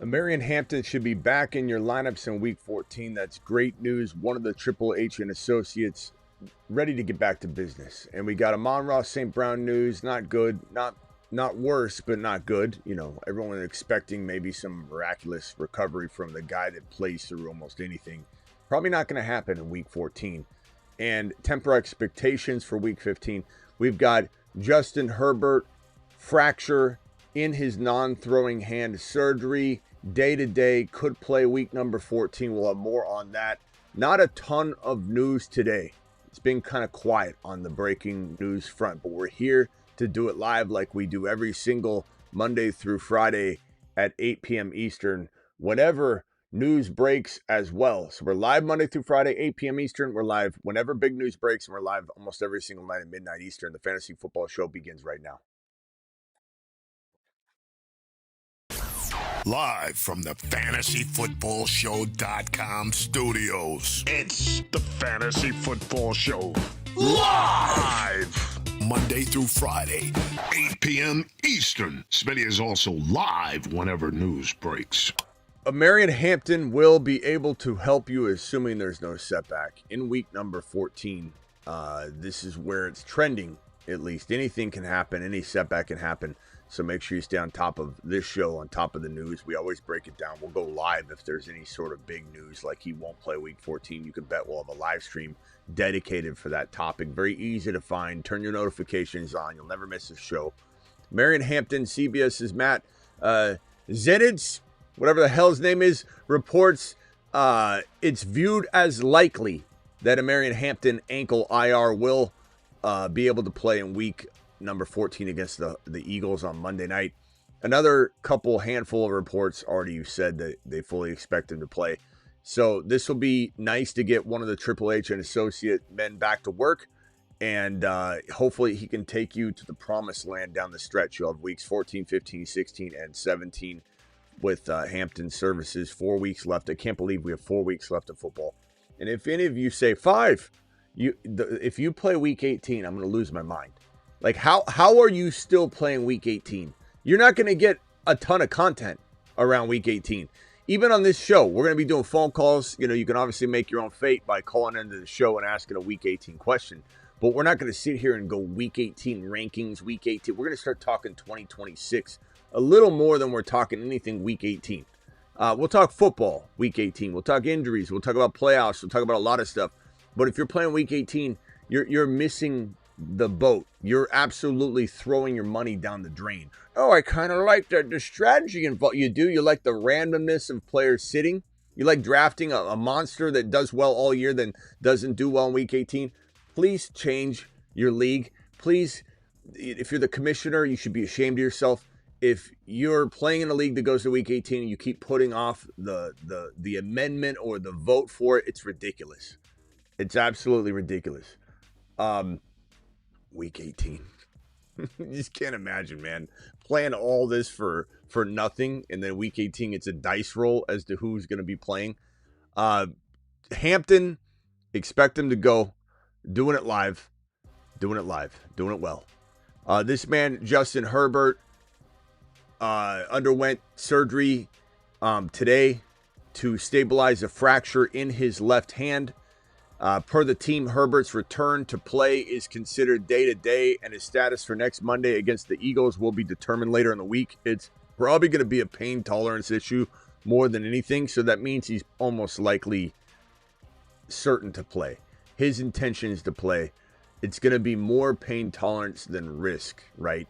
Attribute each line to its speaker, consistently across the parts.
Speaker 1: Omarion Hampton should be back in your lineups in Week 14. That's great news. One of the Triple H and Associates ready to get back to business. And we got Amon-Ra St. Brown news. Not good. Not worse, but not good. You know, everyone expecting maybe some miraculous recovery from the guy that plays through almost anything. Probably not going to happen in Week 14. And temper expectations for Week 15. We've got Justin Herbert fracture in his non-throwing hand surgery. Day-to-day, could play week number 14. We'll have more on that. Not a ton of news today. It's been kind of quiet on the breaking news front, but we're here to do it live like we do every single Monday through Friday at 8 p.m. Eastern, whenever news breaks as well. So we're live Monday through Friday, 8 p.m. Eastern. We're live whenever big news breaks, and we're live almost every single night at midnight Eastern. The Fantasy Football Show begins right now.
Speaker 2: Live from the FantasyFootballShow.com studios. It's the Fantasy Football Show. Live! Monday through Friday, 8 p.m. Eastern. Smitty is also live whenever news breaks.
Speaker 1: Omarion Hampton will be able to help you, assuming there's no setback, in week number 14. This is where it's trending, at least. Anything can happen. Any setback can happen. So make sure you stay on top of this show, on top of the news. We always break it down. We'll go live if there's any sort of big news, like he won't play week 14. You can bet we'll have a live stream dedicated for that topic. Very easy to find. Turn your notifications on. You'll never miss a show. Omarion Hampton, CBS's Matt Zenitz, whatever the hell his name is, reports it's viewed as likely that Omarion Hampton ankle IR will be able to play in week number 14 against the Eagles on Monday night. Another handful of reports already said that they fully expect him to play. So this will be nice to get one of the Triple H and Associate men back to work. And hopefully he can take you to the promised land down the stretch. You'll have weeks 14, 15, 16, and 17 with Hampton services. 4 weeks left. I can't believe we have 4 weeks left of football. And if any of you say 5, if you play week 18, I'm going to lose my mind. Like, how are you still playing week 18? You're not going to get a ton of content around week 18. Even on this show, we're going to be doing phone calls. You know, you can obviously make your own fate by calling into the show and asking a week 18 question. But we're not going to sit here and go week 18 rankings, week 18. We're going to start talking 2026 a little more than we're talking anything week 18. We'll talk football week 18. We'll talk injuries. We'll talk about playoffs. We'll talk about a lot of stuff. But if you're playing week 18, you're missing the boat. You're absolutely throwing your money down the drain. Oh, I kind of like the strategy involved. You do? You like the randomness of players sitting? You like drafting a monster that does well all year then doesn't do well in week 18? Please change your league. Please, if you're the commissioner, you should be ashamed of yourself. If you're playing in a league that goes to week 18 and you keep putting off the amendment or the vote for it, it's ridiculous. It's absolutely ridiculous. Week 18. You just can't imagine, man. Playing all this for nothing, and then week 18 it's a dice roll as to who's going to be playing. Hampton, expect him to go. Doing it well. This man, Justin Herbert, underwent surgery today to stabilize a fracture in his left hand. Per the team, Herbert's return to play is considered day-to-day, and his status for next Monday against the Eagles will be determined later in the week. It's probably going to be a pain tolerance issue more than anything, so that means he's almost likely certain to play. His intention is to play. It's going to be more pain tolerance than risk, right?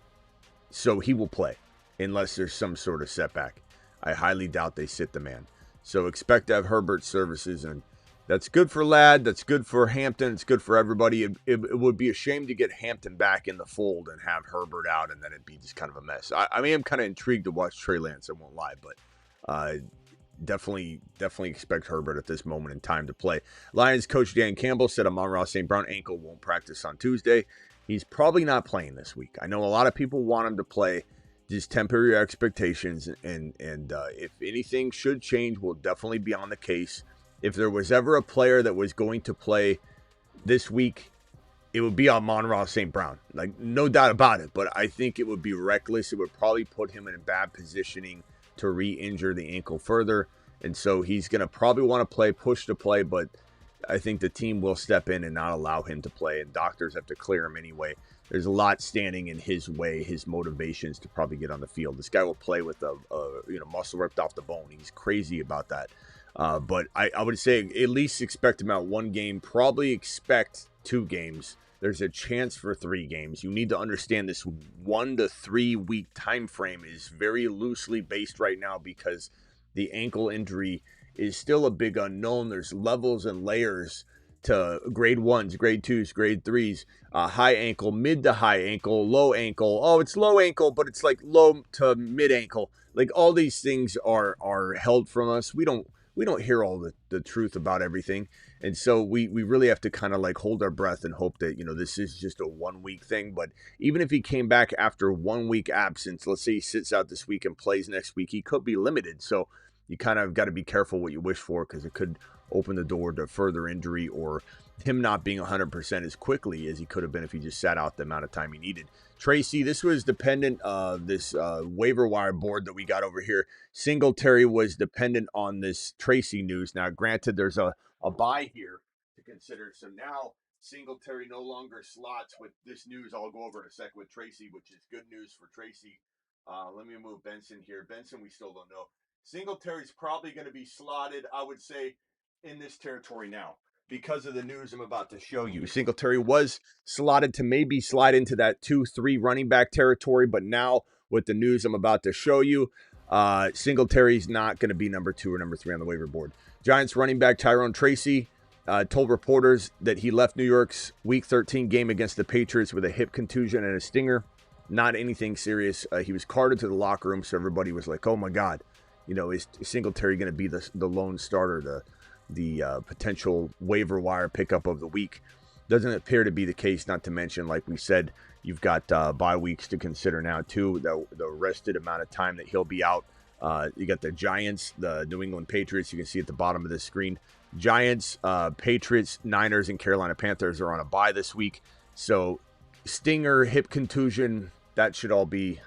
Speaker 1: So he will play unless there's some sort of setback. I highly doubt they sit the man. So expect to have Herbert services, and that's good for Ladd. That's good for Hampton. It's good for everybody. It would be a shame to get Hampton back in the fold and have Herbert out, and then it'd be just kind of a mess. I mean, I'm kind of intrigued to watch Trey Lance. I won't lie, but definitely expect Herbert at this moment in time to play. Lions coach Dan Campbell said Amon-Ra St. Brown ankle won't practice on Tuesday. He's probably not playing this week. I know a lot of people want him to play. Just temper your expectations, and if anything should change, we'll definitely be on the case. If there was ever a player that was going to play this week, it would be Amon-Ra St. Brown. Like, no doubt about it. But I think it would be reckless. It would probably put him in a bad positioning to re-injure the ankle further. And so he's going to probably want to play, push to play, but I think the team will step in and not allow him to play, and doctors have to clear him anyway. There's a lot standing in his way, his motivations to probably get on the field. This guy will play with a muscle ripped off the bone. He's crazy about that. But I would say at least expect him out 1 game, probably expect 2 games. There's a chance for 3 games. You need to understand this 1 to 3 week time frame is very loosely based right now because the ankle injury is still a big unknown. There's levels and layers to grade 1s, grade 2s, grade 3s, high ankle, mid to high ankle, low ankle. Oh, it's low ankle, but it's like low to mid ankle. Like all these things are held from us. We don't hear all the truth about everything. And so we really have to kind of like hold our breath and hope that, this is just a 1 week thing. But even if he came back after 1 week absence, let's say he sits out this week and plays next week, he could be limited. So you kind of got to be careful what you wish for because it could open the door to further injury or him not being 100% as quickly as he could have been if he just sat out the amount of time he needed. Tracy, this was dependent this waiver wire board that we got over here. Singletary was dependent on this Tracy news. Now, granted, there's a bye here to consider. So now Singletary no longer slots with this news. I'll go over in a second with Tracy, which is good news for Tracy. Let me move Benson here. Benson, we still don't know. Singletary's probably going to be slotted, I would say, in this territory now because of the news I'm about to show you. Singletary was slotted to maybe slide into that 2-3 running back territory, but now with the news I'm about to show you, Singletary's not going to be number 2 or number 3 on the waiver board. Giants running back Tyrone Tracy told reporters that he left New York's Week 13 game against the Patriots with a hip contusion and a stinger. Not anything serious. He was carted to the locker room, so everybody was like, oh my God. Is Singletary going to be the lone starter, the potential waiver wire pickup of the week? Doesn't appear to be the case, not to mention, like we said, you've got bye weeks to consider now, too, the rested amount of time that he'll be out. You got the Giants, the New England Patriots, you can see at the bottom of the screen. Giants, Patriots, Niners, and Carolina Panthers are on a bye this week. So stinger, hip contusion, that should all be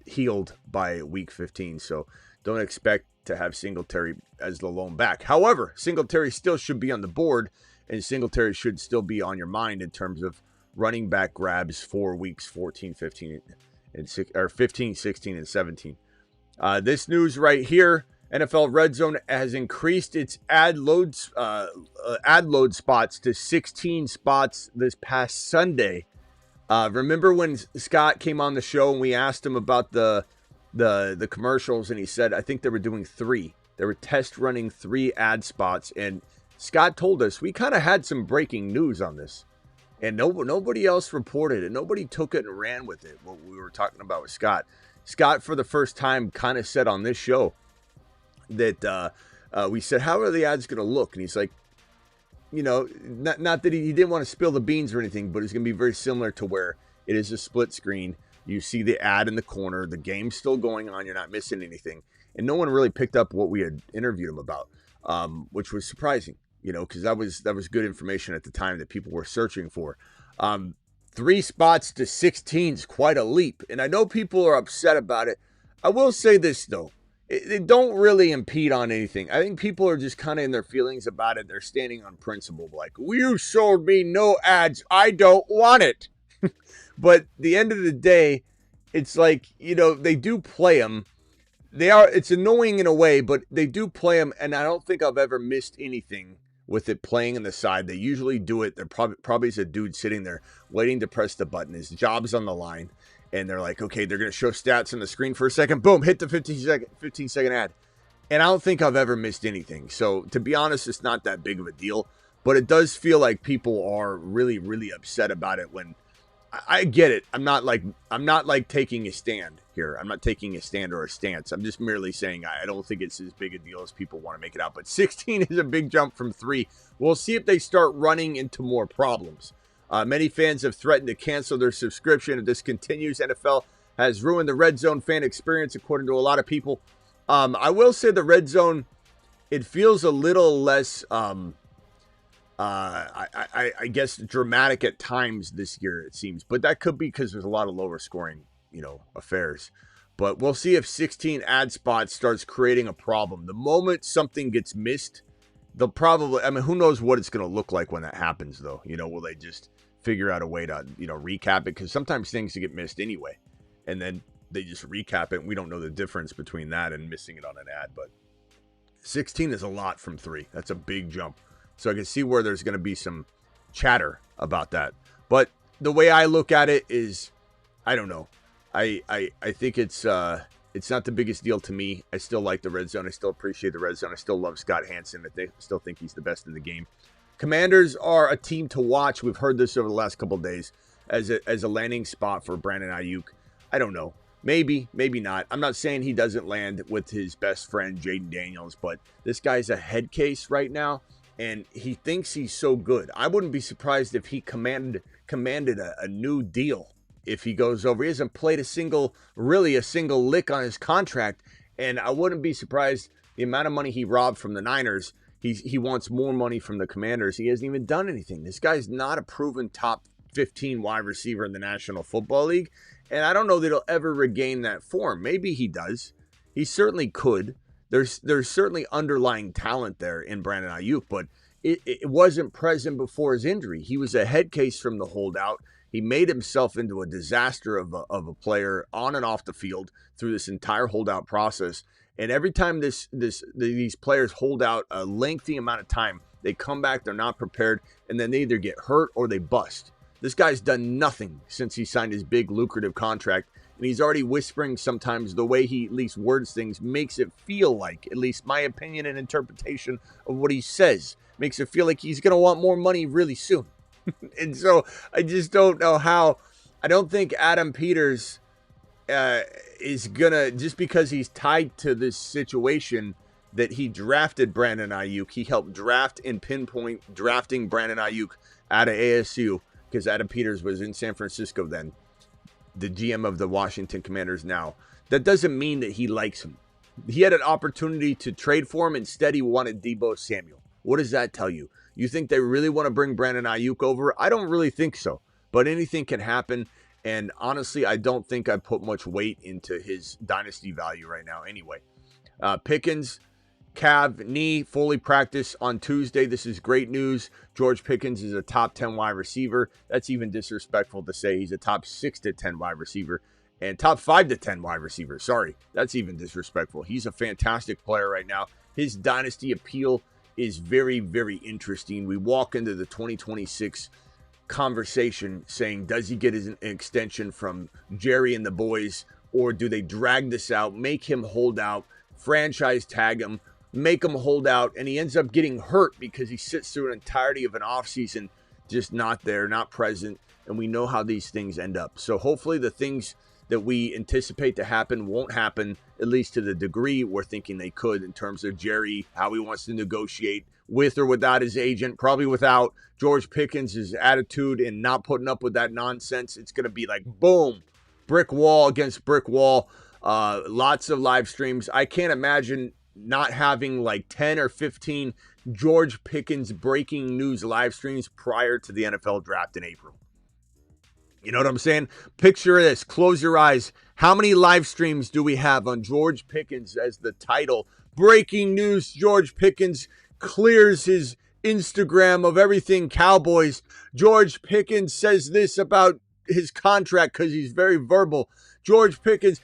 Speaker 1: healed by week 15. So don't expect to have Singletary as the lone back. However, Singletary still should be on the board, and Singletary should still be on your mind in terms of running back grabs for weeks 14, 15, and 15, 16, and 17. This news right here, NFL Red Zone has increased its ad load spots to 16 spots this past Sunday. Remember when Scott came on the show and we asked him about the commercials, and he said, I think they were doing 3. They were test running 3 ad spots, and Scott told us we kind of had some breaking news on this, and nobody else reported it. Nobody took it and ran with it. What we were talking about with Scott. Scott, for the first time, kind of said on this show that we said, how are the ads going to look? And he's like, not that he didn't want to spill the beans or anything, but it's going to be very similar to where it is a split screen. You see the ad in the corner. The game's still going on. You're not missing anything. And no one really picked up what we had interviewed him about, which was surprising, because that was good information at the time that people were searching for. 3 spots to 16 is quite a leap. And I know people are upset about it. I will say this, though. They don't really impede on anything. I think people are just kind of in their feelings about it. They're standing on principle. Like, you sold me no ads. I don't want it. But the end of the day, it's like, they do play them. It's annoying in a way, but they do play them. And I don't think I've ever missed anything with it playing on the side. They usually do it. They're probably is a dude sitting there waiting to press the button. His job's on the line. And they're like, okay, they're going to show stats on the screen for a second. Boom, hit the 15-second ad. And I don't think I've ever missed anything. So to be honest, it's not that big of a deal. But it does feel like people are really, really upset about it when I get it. I'm not like taking a stand here. I'm not taking a stand or a stance. I'm just merely saying I don't think it's as big a deal as people want to make it out. But 16 is a big jump from 3. We'll see if they start running into more problems. Many fans have threatened to cancel their subscription if this continues. NFL has ruined the Red Zone fan experience, according to a lot of people. I will say the Red Zone, it feels a little less, I guess, dramatic at times this year, it seems. But that could be because there's a lot of lower scoring, affairs. But we'll see if 16 ad spots starts creating a problem. The moment something gets missed, they'll probably, I mean, who knows what it's going to look like when that happens, though. Will they just figure out a way to, recap it? Because sometimes things get missed anyway. And then they just recap it, and we don't know the difference between that and missing it on an ad. But 16 is a lot from 3. That's a big jump. So I can see where there's going to be some chatter about that. But the way I look at it is, I don't know. I think it's not the biggest deal to me. I still like the red zone. I still appreciate the red zone. I still love Scott Hansen. I still think he's the best in the game. Commanders are a team to watch. We've heard this over the last couple of days as a landing spot for Brandon Aiyuk. I don't know. Maybe, maybe not. I'm not saying he doesn't land with his best friend, Jaden Daniels, but this guy's a head case right now, and he thinks he's so good. I wouldn't be surprised if he commanded a new deal if he goes over. He hasn't played a single lick on his contract, and I wouldn't be surprised the amount of money he robbed from the Niners. He wants more money from the Commanders. He hasn't even done anything. This guy's not a proven top 15 wide receiver in the National Football League, and I don't know that he'll ever regain that form. Maybe he does. He certainly could. There's certainly underlying talent there in Brandon Aiyuk, but it wasn't present before his injury. He was a head case from the holdout. He made himself into a disaster of a player on and off the field through this entire holdout process. And every time these players hold out a lengthy amount of time, they come back, they're not prepared, and then they either get hurt or they bust. This guy's done nothing since he signed his big lucrative contract, and he's already whispering sometimes. The way he at least words things makes it feel like, at least my opinion and interpretation of what he says, makes it feel like he's going to want more money really soon. And so I just don't know how. I don't think Adam Peters is going to, just because he's tied to this situation that he drafted Brandon Aiyuk. He helped draft and pinpoint drafting Brandon Aiyuk out of ASU because Adam Peters was in San Francisco then, the GM of the Washington Commanders now. That doesn't mean that he likes him. He had an opportunity to trade for him. Instead, he wanted Deebo Samuel. What does that tell you? You think they really want to bring Brandon Aiyuk over? I don't really think so. But anything can happen. And honestly, I don't think I put much weight into his dynasty value right now anyway. Pickens, calf, knee, fully practiced on Tuesday. This is great news. George Pickens is a top 10 wide receiver. That's even disrespectful to say he's a top 6 to 10 wide receiver. And top 5 to 10 wide receiver. Sorry, that's even disrespectful. He's a fantastic player right now. His dynasty appeal is very, very interesting. We walk into the 2026 conversation saying, does he get an extension from Jerry and the boys, or do they drag this out, make him hold out, franchise tag him, make him hold out, and he ends up getting hurt because he sits through an entirety of an offseason just not there, not present, and we know how these things end up. So hopefully the things that we anticipate to happen won't happen, at least to the degree we're thinking they could, in terms of Jerry, how he wants to negotiate with or without his agent, probably without. George Pickens' his attitude and not putting up with that nonsense. It's going to be like, boom, brick wall against brick wall. Lots of live streams. I can't imagine not having like 10 or 15 George Pickens breaking news live streams prior to the NFL draft in April. You know what I'm saying? Picture this. Close your eyes. How many live streams do we have on George Pickens as the title? Breaking news. George Pickens clears his Instagram of everything Cowboys. George Pickens says this about his contract because he's very verbal. George Pickens,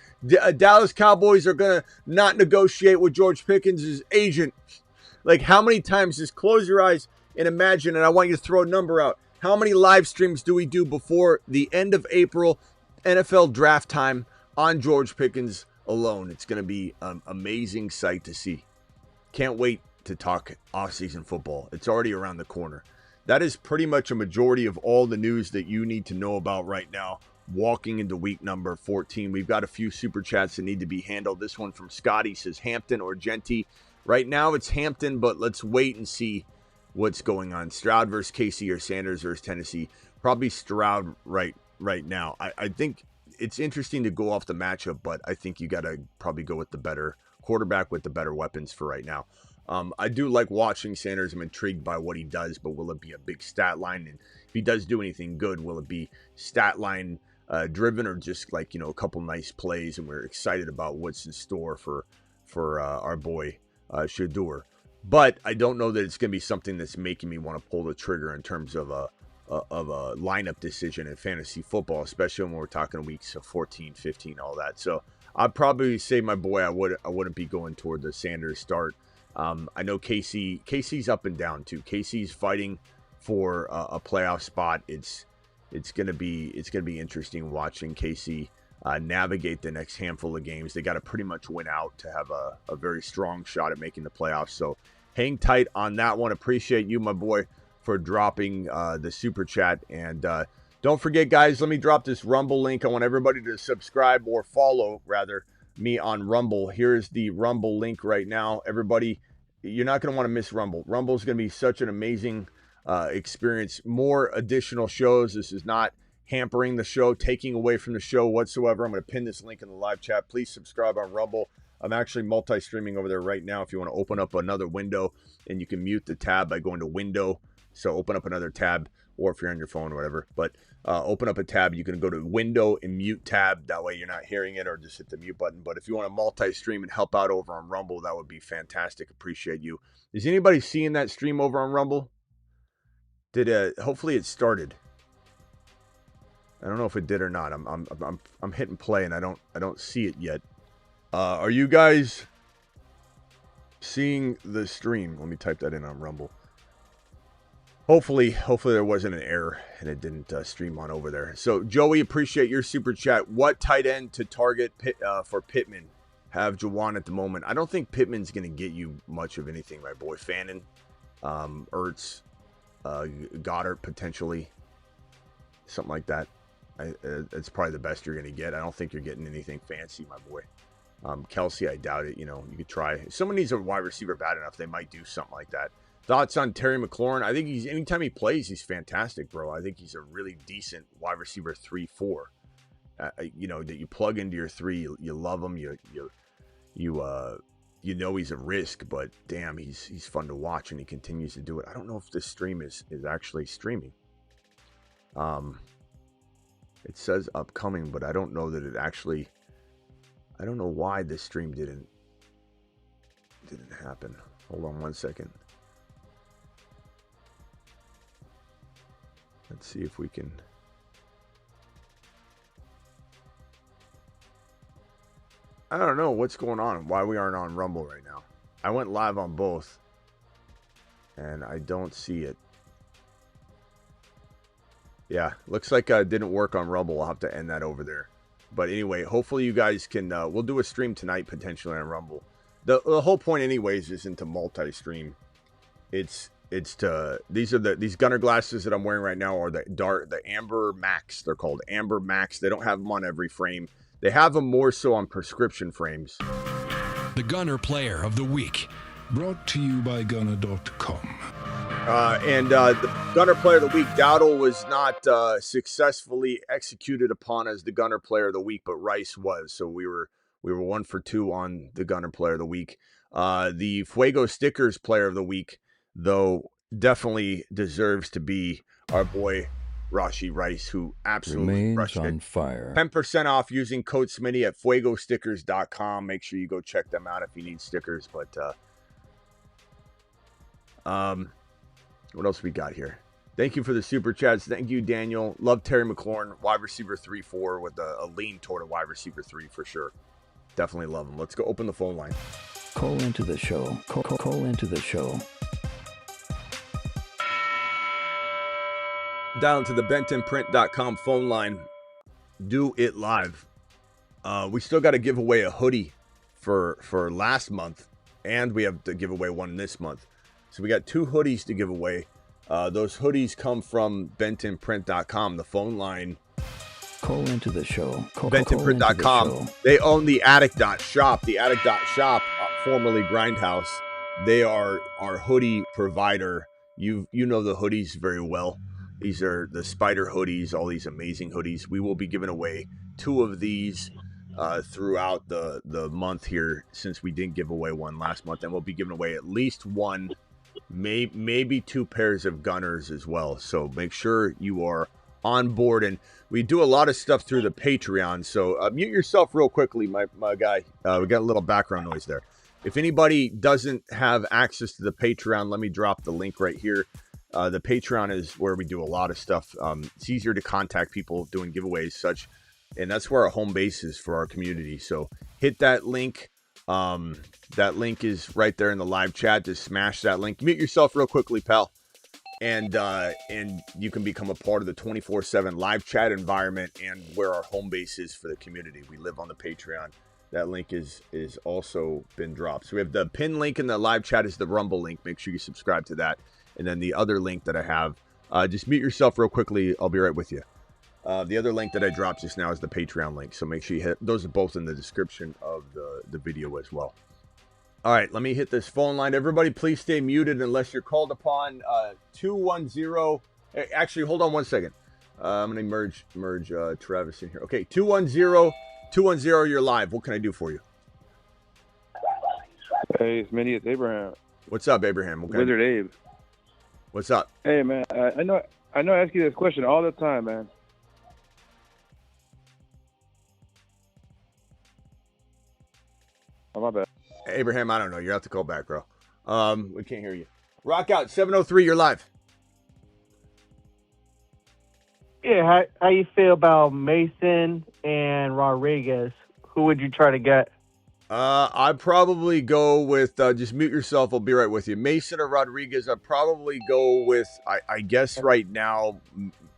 Speaker 1: Dallas Cowboys are going to not negotiate with George Pickens' agent. Like, how many times, just close your eyes and imagine, and I want you to throw a number out. How many live streams do we do before the end of April, NFL draft time, on George Pickens alone? It's going to be an amazing sight to see. Can't wait to talk offseason football. It's already around the corner. That is pretty much a majority of all the news that you need to know about right now, walking into week number 14. We've got a few super chats that need to be handled. This one from Scotty says Hampton or Genty. Right now it's Hampton, but let's wait and see what's going on. Stroud versus KC or Sanders versus Tennessee. Probably Stroud right now. I think it's interesting to go off the matchup, but I think you got to probably go with the better quarterback with the better weapons for right now. I do like watching Sanders. I'm intrigued by what he does, but will it be a big stat line? And if he does do anything good, will it be stat line driven or just like, a couple nice plays, and we're excited about what's in store for our boy Shador. But I don't know that it's going to be something that's making me want to pull the trigger in terms of a lineup decision in fantasy football, especially when we're talking weeks of 14, 15, all that. So I'd probably say, my boy, I wouldn't be going toward the Sanders start. I know Casey's up and down too. Casey's fighting for a playoff spot. It's gonna be interesting watching Casey navigate the next handful of games. They got to pretty much win out to have a very strong shot at making the playoffs. So hang tight on that one. Appreciate you, my boy, for dropping the super chat. And don't forget, guys, let me drop this Rumble link. I want everybody to subscribe, or follow rather, me on Rumble. Here's the Rumble link right now. Everybody, you're not going to want to miss Rumble. Rumble is going to be such an amazing experience. More additional shows. This is not hampering the show, taking away from the show whatsoever. I'm going to pin this link in the live chat. Please subscribe on Rumble. I'm actually multi-streaming over there right now. If you want to open up another window, and you can mute the tab by going to window. So open up another tab, or if you're on your phone or whatever, but open up a tab. You can go to window and mute tab. That way you're not hearing it, or just hit the mute button. But if you want to multi-stream and help out over on Rumble, that would be fantastic. Appreciate you. Is anybody seeing that stream over on Rumble? Hopefully it started. I don't know if it did or not. I'm hitting play, and I don't see it yet. Are you guys seeing the stream? Let me type that in on Rumble. Hopefully there wasn't an error and it didn't stream on over there. So Joey, appreciate your super chat. What tight end to target for Pittman? Have Juwan at the moment. I don't think Pittman's going to get you much of anything, my boy. Fannin, Ertz, Goddard potentially, something like that. It's probably the best you're going to get. I don't think you're getting anything fancy, my boy. Kelsey, I doubt it. You could try. If someone needs a wide receiver bad enough, they might do something like that. Thoughts on Terry McLaurin? I think anytime he plays, he's fantastic, bro. I think he's a really decent wide receiver 3-4. That you plug into your 3, you love him. You he's a risk, but damn, he's fun to watch, and he continues to do it. I don't know if this stream is actually streaming. It says upcoming, but I don't know that it actually. I don't know why this stream didn't happen. Hold on one second. Let's see if we can. I don't know what's going on, why we aren't on Rumble right now. I went live on both, and I don't see it. Yeah, looks like it didn't work on Rumble. I'll have to end that over there. But anyway, hopefully you guys can. We'll do a stream tonight potentially on Rumble. The whole point, anyways, isn't to multi-stream. It's to these Gunner glasses that I'm wearing right now are the Amber Max. They're called Amber Max. They don't have them on every frame. They have them more so on prescription frames.
Speaker 3: The Gunner Player of the Week,
Speaker 2: brought to you by Gunner.com.
Speaker 1: And the Gunner Player of the Week, Dowdle was not successfully executed upon as the Gunner Player of the Week, but Rice was. So we were 1 for 2 on the Gunner Player of the Week. The Fuego Stickers Player of the Week, though, definitely deserves to be our boy Rashee Rice, who absolutely crushed
Speaker 4: on
Speaker 1: it.
Speaker 4: Fire.
Speaker 1: 10% off using code Smitty at fuegostickers.com. Make sure you go check them out if you need stickers. But what else we got here? Thank you for the super chats. Thank you, Daniel. Love Terry McLaurin, wide receiver 3-4 with a lean toward a wide receiver 3 for sure. Definitely love him. Let's go open the phone line.
Speaker 4: Call into the show. Call into the show.
Speaker 1: Dial into the bentonprint.com phone line. Do it live. We still got to give away a hoodie for last month, and we have to give away one this month. So we got 2 hoodies to give away. Those hoodies come from bentonprint.com. The phone line.
Speaker 4: Call into the show.
Speaker 1: bentonprint.com. They own the Attic.shop. The Attic.shop, formerly Grindhouse. They are our hoodie provider. You know the hoodies very well. These are the Spider hoodies, all these amazing hoodies. We will be giving away 2 of these throughout the month here, since we didn't give away one last month. And we'll be giving away at least 1, maybe 2 pairs of Gunners as well. So make sure you are on board. And we do a lot of stuff through the Patreon. So mute yourself real quickly, my guy. We got a little background noise there. If anybody doesn't have access to the Patreon, let me drop the link right here. The Patreon is where we do a lot of stuff. It's easier to contact people doing giveaways, such, and that's where our home base is for our community. So hit that link. That link is right there in the live chat. Just smash that link. Mute yourself real quickly, pal. And you can become a part of the 24/7 live chat environment and where our home base is for the community. We live on the Patreon. That link is also been dropped. So we have the pin link in the live chat is the Rumble link. Make sure you subscribe to that. And then the other link that I have, just mute yourself real quickly. I'll be right with you. The other link that I dropped just now is the Patreon link. So make sure you hit, those are both in the description of the video as well. All right, let me hit this phone line. Everybody, please stay muted unless you're called upon. 210. Actually, hold on one second. I'm going to merge Travis in here. Okay, 210, you're live. What can I do for you?
Speaker 5: Hey, Smitty, it's Abraham.
Speaker 1: What's up, Abraham? Okay.
Speaker 5: Wizard Abe.
Speaker 1: What's up?
Speaker 5: Hey, man, I know I ask you this question all the time, man. Oh, my bad.
Speaker 1: Abraham, I don't know. You have to call back, bro. We can't hear you. Rock out 703. You're live.
Speaker 6: Yeah, how you feel about Mason and Rodriguez? Who would you try to get?
Speaker 1: I'd probably go with just mute yourself. I'll be right with you. Mason or Rodriguez. I'd probably go with I guess right now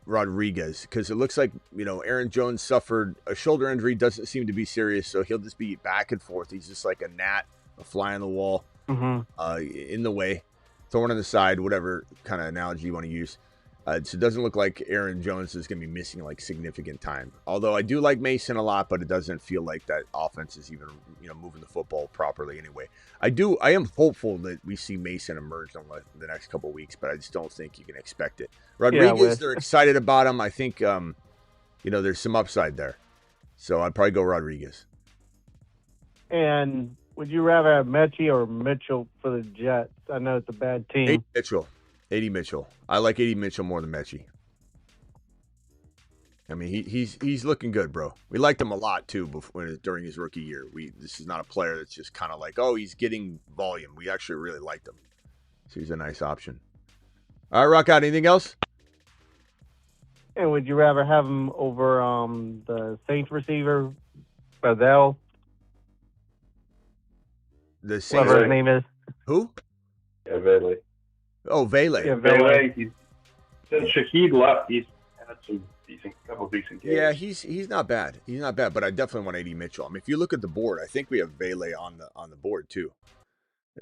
Speaker 1: Rodriguez, because it looks like Aaron Jones suffered a shoulder injury. Doesn't seem to be serious, so he'll just be back and forth. He's just like a gnat, a fly on the wall, in the way, thorn on the side, whatever kind of analogy you want to use. So it doesn't look like Aaron Jones is going to be missing like significant time. Although I do like Mason a lot, but it doesn't feel like that offense is even moving the football properly anyway. I am hopeful that we see Mason emerge in the next couple of weeks, but I just don't think you can expect it. Rodriguez, they're excited about him. I think there's some upside there, so I'd probably go Rodriguez.
Speaker 6: And would you rather have Mechie or Mitchell for the Jets? I know it's a bad team.
Speaker 1: AD Mitchell. I like AD Mitchell more than Mechie. I mean, he's looking good, bro. We liked him a lot too during his rookie year. This is not a player that's just kind of like, oh, he's getting volume. We actually really liked him, so he's a nice option. All right, rock out. Anything else?
Speaker 6: And would you rather have him over the Saints receiver, Brazell?
Speaker 1: The Saints,
Speaker 6: whatever his name is.
Speaker 1: Who?
Speaker 7: Yeah, Bailey.
Speaker 1: Oh, Vele.
Speaker 6: Yeah,
Speaker 7: Bailey. Since Shaheed left, he's had some couple decent games.
Speaker 1: Yeah, he's not bad. He's not bad, but I definitely want AD Mitchell. I mean, if you look at the board, I think we have Vele on the board too.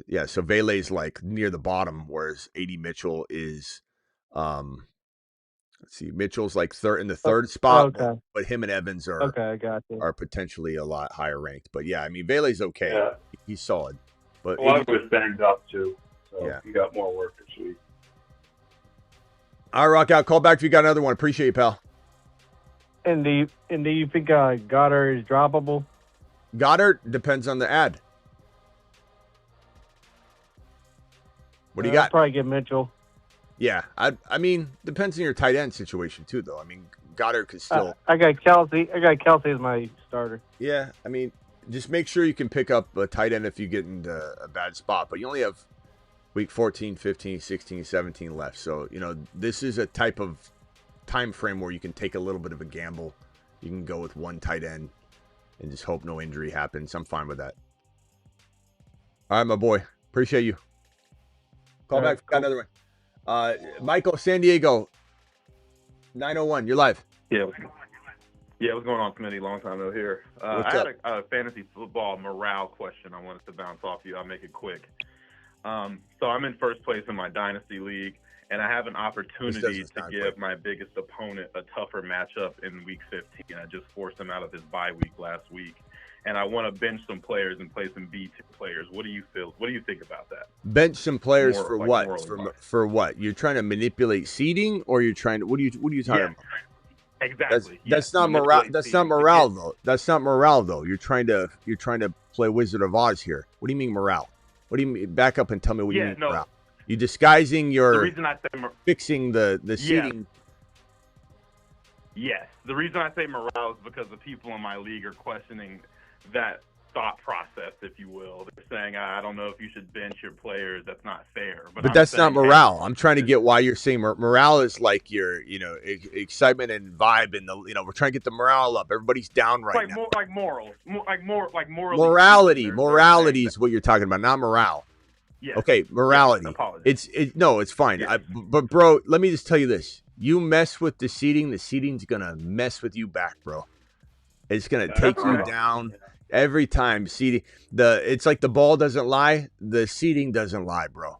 Speaker 1: Yeah, so Vele's like near the bottom, whereas AD Mitchell is, let's see, Mitchell's like in the third spot, but him and Evans are
Speaker 6: I got you.
Speaker 1: are potentially a lot higher ranked. But yeah, I mean, Vele's okay.
Speaker 7: Yeah.
Speaker 1: He's solid. But
Speaker 7: a lot of it was banged up too, so
Speaker 1: yeah,
Speaker 7: he got more work this week.
Speaker 1: All right, rock out. Call back if you got another one. Appreciate you, pal.
Speaker 6: And do you think Goddard is droppable?
Speaker 1: Goddard depends on the ad. What do you got?
Speaker 6: I'd probably get Mitchell.
Speaker 1: Yeah, I mean, depends on your tight end situation too, though. I mean, Goddard could still.
Speaker 6: I got Kelsey. as my starter.
Speaker 1: Yeah, I mean, just make sure you can pick up a tight end if you get into a bad spot. But you only have week 14, 15, 16, 17 left. So, this is a type of time frame where you can take a little bit of a gamble. You can go with one tight end and just hope no injury happens. I'm fine with that. All right, my boy. Appreciate you. Call back. Got another one. Michael, San Diego, 901. You're live.
Speaker 8: Yeah, what's going on, Smitty? Long time no here. I had a fantasy football morale question I wanted to bounce off you. I'll make it quick. So I'm in first place in my dynasty league, and I have an opportunity to give my biggest opponent a tougher matchup in week 15. I just forced him out of his bye week last week, and I want to bench some players and play some B2 players. What do you feel? What do you think about that?
Speaker 1: Bench some players for what? For what? You're trying to manipulate seeding, or you're trying to? What are you talking about?
Speaker 8: Exactly.
Speaker 1: That's not morale. That's not morale though. That's not morale though. You're trying to play Wizard of Oz here. What do you mean morale? What do you mean? Back up and tell me what you mean morale. You disguising your
Speaker 8: the reason I said
Speaker 1: fixing the seeding.
Speaker 8: Yes. The reason I say morale is because the people in my league are questioning that thought process, if you will. They're saying, I don't know if you should bench your players. That's not fair.
Speaker 1: But that's not morale. I'm trying to get why you're saying morale is like your, excitement and vibe, and we're trying to get the morale up. Everybody's down right now.
Speaker 8: Like morals,
Speaker 1: morality. Morality is what you're talking about, not morale.
Speaker 8: Yeah.
Speaker 1: Okay, morality.
Speaker 8: Yes,
Speaker 1: it's fine.
Speaker 8: Yeah.
Speaker 1: But bro, let me just tell you this: you mess with the seeding's gonna mess with you back, bro. It's gonna take you down. Every time seeding, it's like the ball doesn't lie, the seeding doesn't lie, bro.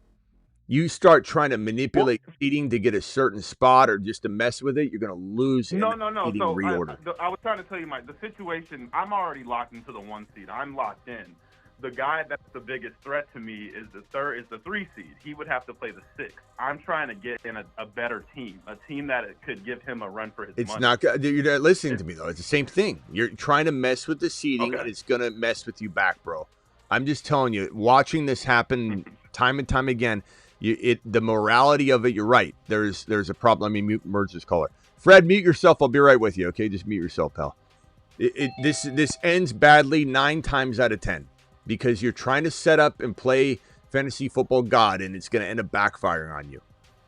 Speaker 1: You start trying to manipulate seeding to get a certain spot or just to mess with it, you're gonna lose.
Speaker 8: No.
Speaker 1: Seeding
Speaker 8: So
Speaker 1: reorder.
Speaker 8: I was trying to tell you, the situation. I'm already locked into the 1 seed. I'm locked in. The guy that's the biggest threat to me is the 3 seed. He would have to play the 6. I'm trying to get in a better team, a team that could give him a run for his money.
Speaker 1: It's not good. You're not listening to me though. It's the same thing. You're trying to mess with the seeding, and it's gonna mess with you back, bro. I'm just telling you. Watching this happen time and time again, the morality of it. You're right. There's a problem. Let me merge this caller. Fred, mute yourself. I'll be right with you. Okay, just mute yourself, pal. This ends badly 9 times out of 10. Because you're trying to set up and play fantasy football God, and it's going to end up backfiring on you.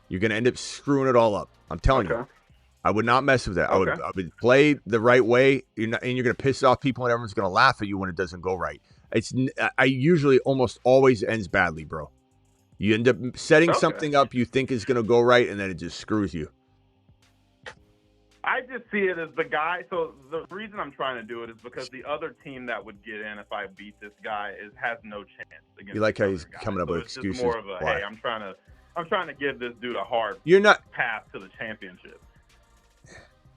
Speaker 1: You're going to end up screwing it all up. I'm telling you. I would not mess with that. I would play the right way, and you're going to piss off people, and everyone's going to laugh at you when it doesn't go right. I usually almost always ends badly, bro. You end up setting something up you think is going to go right, and then it just screws you.
Speaker 8: I just see it as the guy. So the reason I'm trying to do it is because the other team that would get in if I beat this guy has no chance against.
Speaker 1: You like how he's coming up with excuses?
Speaker 8: It's more of a hey, I'm trying to give this dude a hard path to the championship.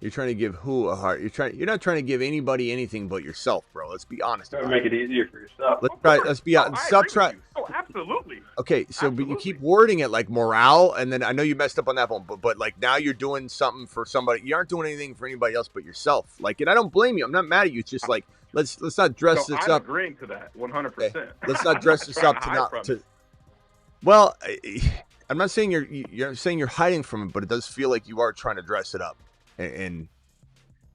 Speaker 1: You're trying to give who a heart? You're not trying to give anybody anything but yourself, bro. Let's be honest.
Speaker 7: Make it easier for yourself.
Speaker 1: Let's be honest. Stop trying.
Speaker 8: Oh, absolutely.
Speaker 1: Okay, so but you keep wording it like morale, and then I know you messed up on that one, but like now you're doing something for somebody. You aren't doing anything for anybody else but yourself. Like, and I don't blame you. I'm not mad at you. It's just like let's not dress this up.
Speaker 8: I'm agreeing to that 100%.
Speaker 1: Okay. Let's not dress this up to not to. Well, I'm not saying you're saying you're hiding from it, but it does feel like you are trying to dress it up. And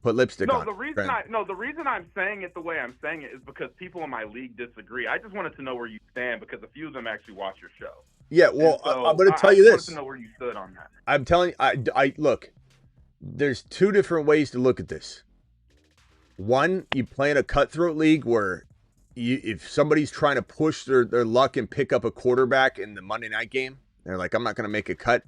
Speaker 1: put lipstick on.
Speaker 8: The reason I'm saying it the way I'm saying it is because people in my league disagree. I just wanted to know where you stand because a few of them actually watch your show.
Speaker 1: Yeah, well, so I'm going to tell you this.
Speaker 8: I wanted to know where you stood on that.
Speaker 1: I'm telling you, I look. There's 2 different ways to look at this. One, you play in a cutthroat league where if somebody's trying to push their luck and pick up a quarterback in the Monday night game, they're like, I'm not going to make a cut.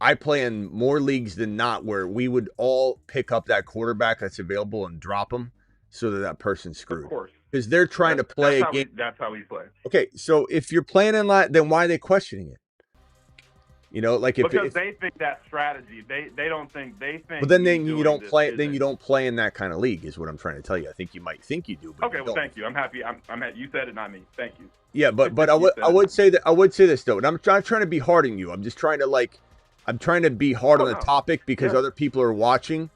Speaker 1: I play in more leagues than not where we would all pick up that quarterback that's available and drop him so that person's screwed.
Speaker 8: Of course.
Speaker 1: Because they're trying to play a game.
Speaker 8: That's how we play.
Speaker 1: Okay, so if you're playing in that, then why are they questioning it?
Speaker 8: Because they think that strategy. They don't think they think.
Speaker 1: Well, then you don't play. Then you don't play in that kind of league. Is what I'm trying to tell you. I think you might think you do. But
Speaker 8: okay, well, thank you. I'm happy. I'm happy. You said it, not me. Thank you.
Speaker 1: Yeah, but I would say this though, and I'm not trying to be hard on you. I'm just trying to I'm trying to be hard on the topic because other people are watching,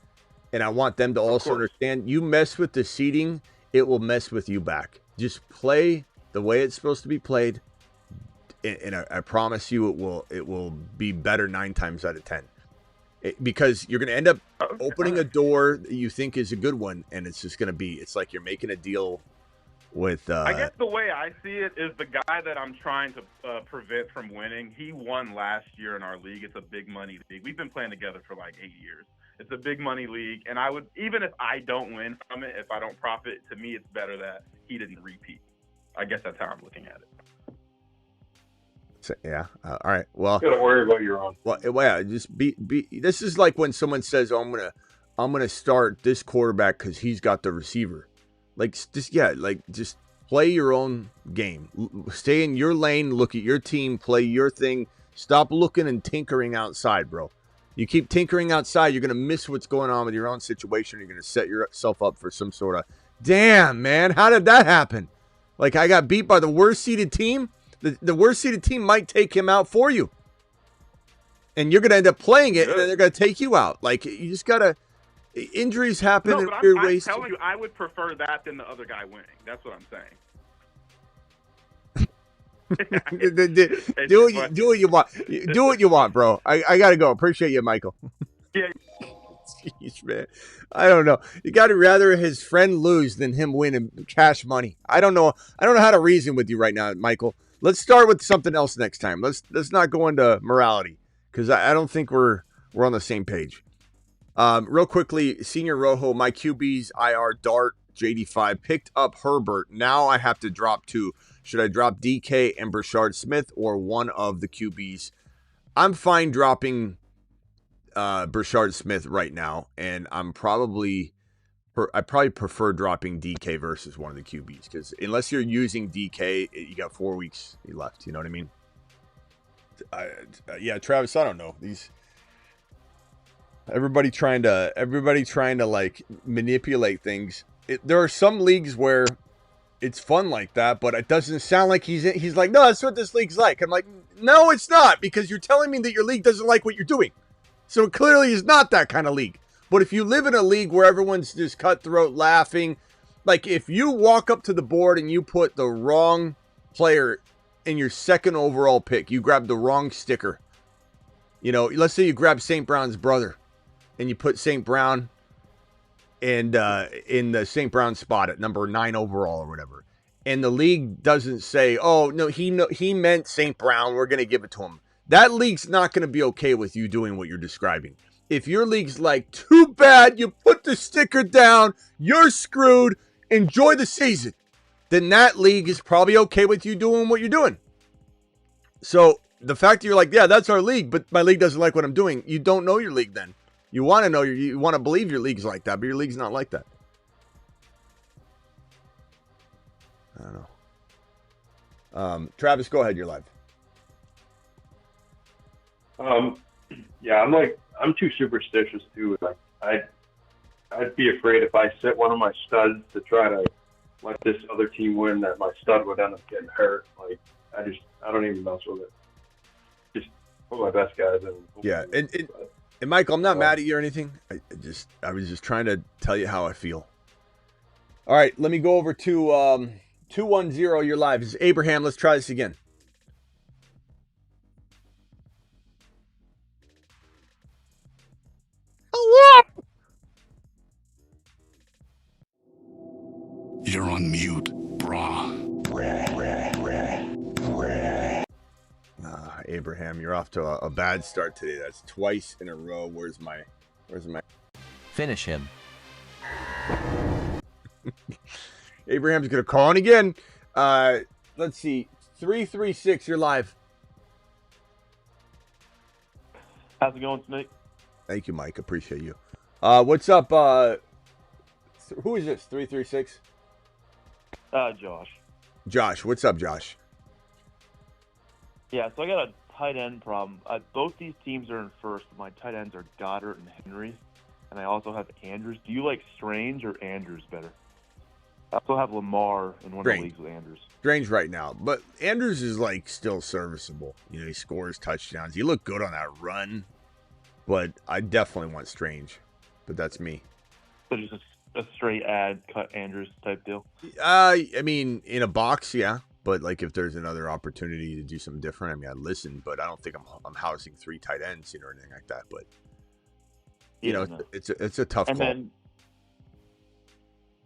Speaker 1: and I want them to also understand. You mess with the seeding, it will mess with you back. Just play the way it's supposed to be played, and I promise you, it will be better 9 times out of 10. Because you're going to end up opening a door that you think is a good one, and it's just going to be. It's like you're making a deal with.
Speaker 8: I guess the way I see it is the guy that I'm trying to prevent from winning. He won last year in our league. It's a big money league. We've been playing together for like 8 years. It's a big money league, and I would, even if I don't win from it, if I don't profit, to me it's better that he didn't repeat. I guess that's how I'm looking at it.
Speaker 1: So, yeah. All right. Well,
Speaker 7: don't worry about your own.
Speaker 1: Well, yeah. Just be. This is like when someone says, "Oh, I'm gonna start this quarterback because he's got the receiver." Just play your own game. Stay in your lane. Look at your team. Play your thing. Stop looking and tinkering outside, bro. You keep tinkering outside, you're gonna miss what's going on with your own situation. You're gonna set yourself up for some sort of, damn, man, how did that happen? Like, I got beat by the worst seeded team. The worst seeded team might take him out for you, and you're gonna end up playing it, and then they're gonna take you out. Like, you just gotta. Injuries happen in weird ways.
Speaker 8: I'm telling you, I would prefer that than the other guy winning. That's what I'm saying.
Speaker 1: do what you want. Do what you want, bro. I gotta go. Appreciate you, Michael.
Speaker 8: Yeah.
Speaker 1: Jeez, man. I don't know. You got to rather his friend lose than him win and cash money. I don't know. I don't know how to reason with you right now, Michael. Let's start with something else next time. Let's not go into morality because I don't think we're on the same page. Real quickly, Senior Rojo, my QBs, IR, Dart, JD5, picked up Herbert. Now I have to drop 2. Should I drop DK and Brashard Smith or one of the QBs? I'm fine dropping Brashard Smith right now, and I probably prefer dropping DK versus one of the QBs because unless you're using DK, you got 4 weeks left. You know what I mean? Yeah, Travis, I don't know. Everybody trying to like manipulate things. There are some leagues where it's fun like that, but it doesn't sound like he's like, no, that's what this league's like. I'm like, no, it's not, because you're telling me that your league doesn't like what you're doing. So it clearly is not that kind of league. But if you live in a league where everyone's just cutthroat laughing, like if you walk up to the board and you put the wrong player in your second overall pick, you grab the wrong sticker. You know, let's say you grab St. Brown's brother and you put St. Brown and in the St. Brown spot at number 9 overall or whatever. And the league doesn't say, oh, no, he meant St. Brown, we're going to give it to him. That league's not going to be okay with you doing what you're describing. If your league's like, too bad, you put the sticker down, you're screwed, enjoy the season, then that league is probably okay with you doing what you're doing. So the fact that you're like, yeah, that's our league, but my league doesn't like what I'm doing, you don't know your league then. You want to know, you want to believe your league's like that, but your league's not like that. I don't know. Travis, go ahead. You're live.
Speaker 7: Yeah, I'm too superstitious too. Like I'd be afraid if I sit one of my studs to try to let this other team win that my stud would end up getting hurt. Like I don't even mess with it. Just put my best guys in.
Speaker 1: Yeah, and Michael, I'm not mad at you or anything. I was just trying to tell you how I feel. All right, let me go over to 210. You're live. This is Abraham. Let's try this again.
Speaker 2: You're on mute, brah.
Speaker 1: Abraham, you're off to a bad start today. That's twice in a row. Where's my?
Speaker 9: Finish him.
Speaker 1: Abraham's gonna call in again. Let's see. 336. You're live.
Speaker 10: How's it going, Smitty?
Speaker 1: Thank you, Mike. Appreciate you. What's up? Who is this? 336.
Speaker 10: Josh.
Speaker 1: Josh, what's up, Josh?
Speaker 10: Yeah, so I got a tight end problem. Both these teams are in first. My tight ends are Goddard and Henry, and I also have Andrews. Do you like Strange or Andrews better? I also have Lamar in one of the leagues with Andrews.
Speaker 1: Strange right now, but Andrews is like still serviceable. You know, he scores touchdowns. He looked good on that run, but I definitely want Strange. But that's me.
Speaker 10: So just a straight cut Andrews type deal.
Speaker 1: I mean, in a box, yeah. But like, if there's another opportunity to do something different, I mean, I'd listen. But I don't think I'm housing 3 tight ends, or anything like that. But it's a tough call.
Speaker 10: Then,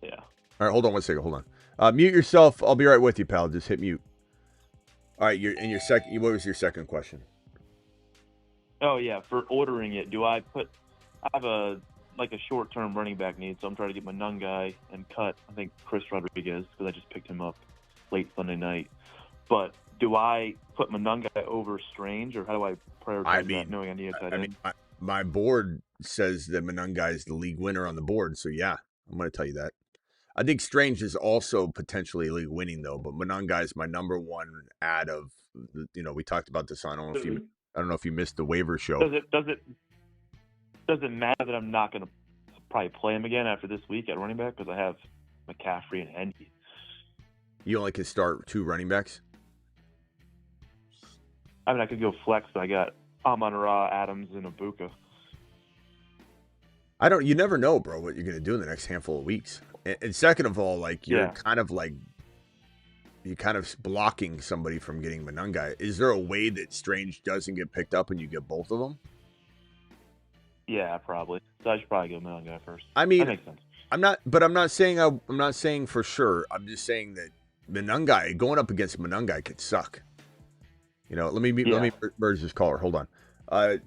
Speaker 10: yeah.
Speaker 1: All right, hold on one second. Hold on. Mute yourself. I'll be right with you, pal. Just hit mute. All right, you're in your second. What was your second question?
Speaker 10: Oh yeah, for ordering it, I have a short-term running back need, so I'm trying to get my nun guy and cut, I think, Chris Rodriguez, because I just picked him up late Sunday night. But do I put my nun guy over Strange, or how do I prioritize that, knowing I need a tight end?
Speaker 1: My board says that Manungai is the league winner on the board, so yeah, I'm going to tell you that. I think Strange is also potentially league winning, though, but Manungai is my number one ad of, we talked about this on, I don't know if you missed the waiver show.
Speaker 10: Does it matter that I'm not going to probably play him again after this week at running back, because I have McCaffrey and Henry?
Speaker 1: You only can start 2 running backs?
Speaker 10: I mean, I could go flex, but I got Amon-Ra, Adams, and Ibuka.
Speaker 1: You never know, bro, what you're going to do in the next handful of weeks. And second of all, you're kind of blocking somebody from getting Manungai. Is there a way that Strange doesn't get picked up and you get both of them?
Speaker 10: Yeah, probably. So I should probably go Monongai first.
Speaker 1: I mean,
Speaker 10: that makes sense.
Speaker 1: I'm not saying for sure. I'm just saying that Monongai going up against Monongai could suck. Let me merge this caller. Hold on.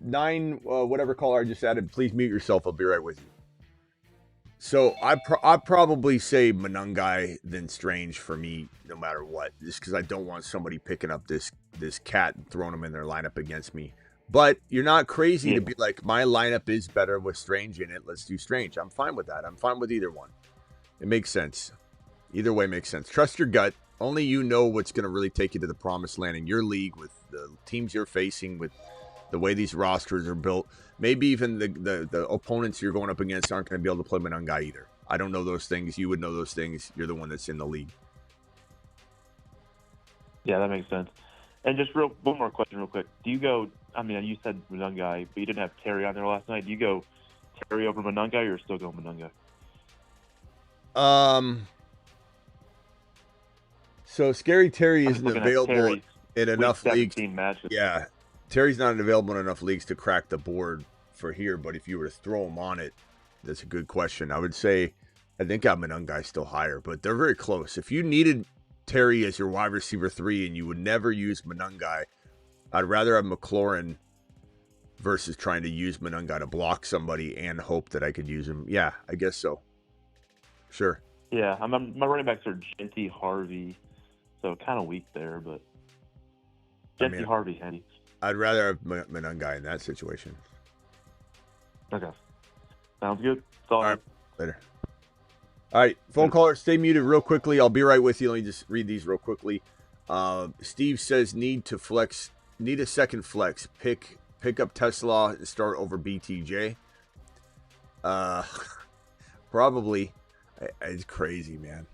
Speaker 1: 9 whatever caller I just added. Please mute yourself. I'll be right with you. So I'd probably say Monongai then Strange for me, no matter what, just because I don't want somebody picking up this cat and throwing him in their lineup against me. But you're not crazy to be like, my lineup is better with Strange in it. Let's do Strange. I'm fine with that. I'm fine with either one. It makes sense. Either way makes sense. Trust your gut. Only you know what's going to really take you to the promised land in your league with the teams you're facing, with the way these rosters are built. Maybe even the opponents you're going up against aren't going to be able to play Monongai either. I don't know those things. You would know those things. You're the one that's in the league.
Speaker 10: Yeah, that makes sense. And just one more question real quick. Do you go, I mean, you said Monongai, but you didn't have Terry on there last night. Do you go Terry over Monongai, or you're still going Monongai?
Speaker 1: So Scary Terry isn't available in enough leagues.
Speaker 10: Matches.
Speaker 1: Yeah. Terry's not available in enough leagues to crack the board for here, but if you were to throw him on it, that's a good question. I would say I think Monongai still higher, but they're very close. If you needed Terry as your wide receiver 3 and you would never use Monongai, I'd rather have McLaurin versus trying to use Monongai to block somebody and hope that I could use him. Yeah, I guess so. Sure.
Speaker 10: Yeah, my running backs are Genty, Harvey, so kind of weak there, but Genty, Harvey, Henny.
Speaker 1: I'd rather have Monongai in that situation.
Speaker 10: Okay. Sounds good. All
Speaker 1: right. Later. All right. Phone caller, stay muted real quickly. I'll be right with you. Let me just read these real quickly. Steve says need a second flex. Pick up Tesla and start over BTJ. Probably. It's crazy, man.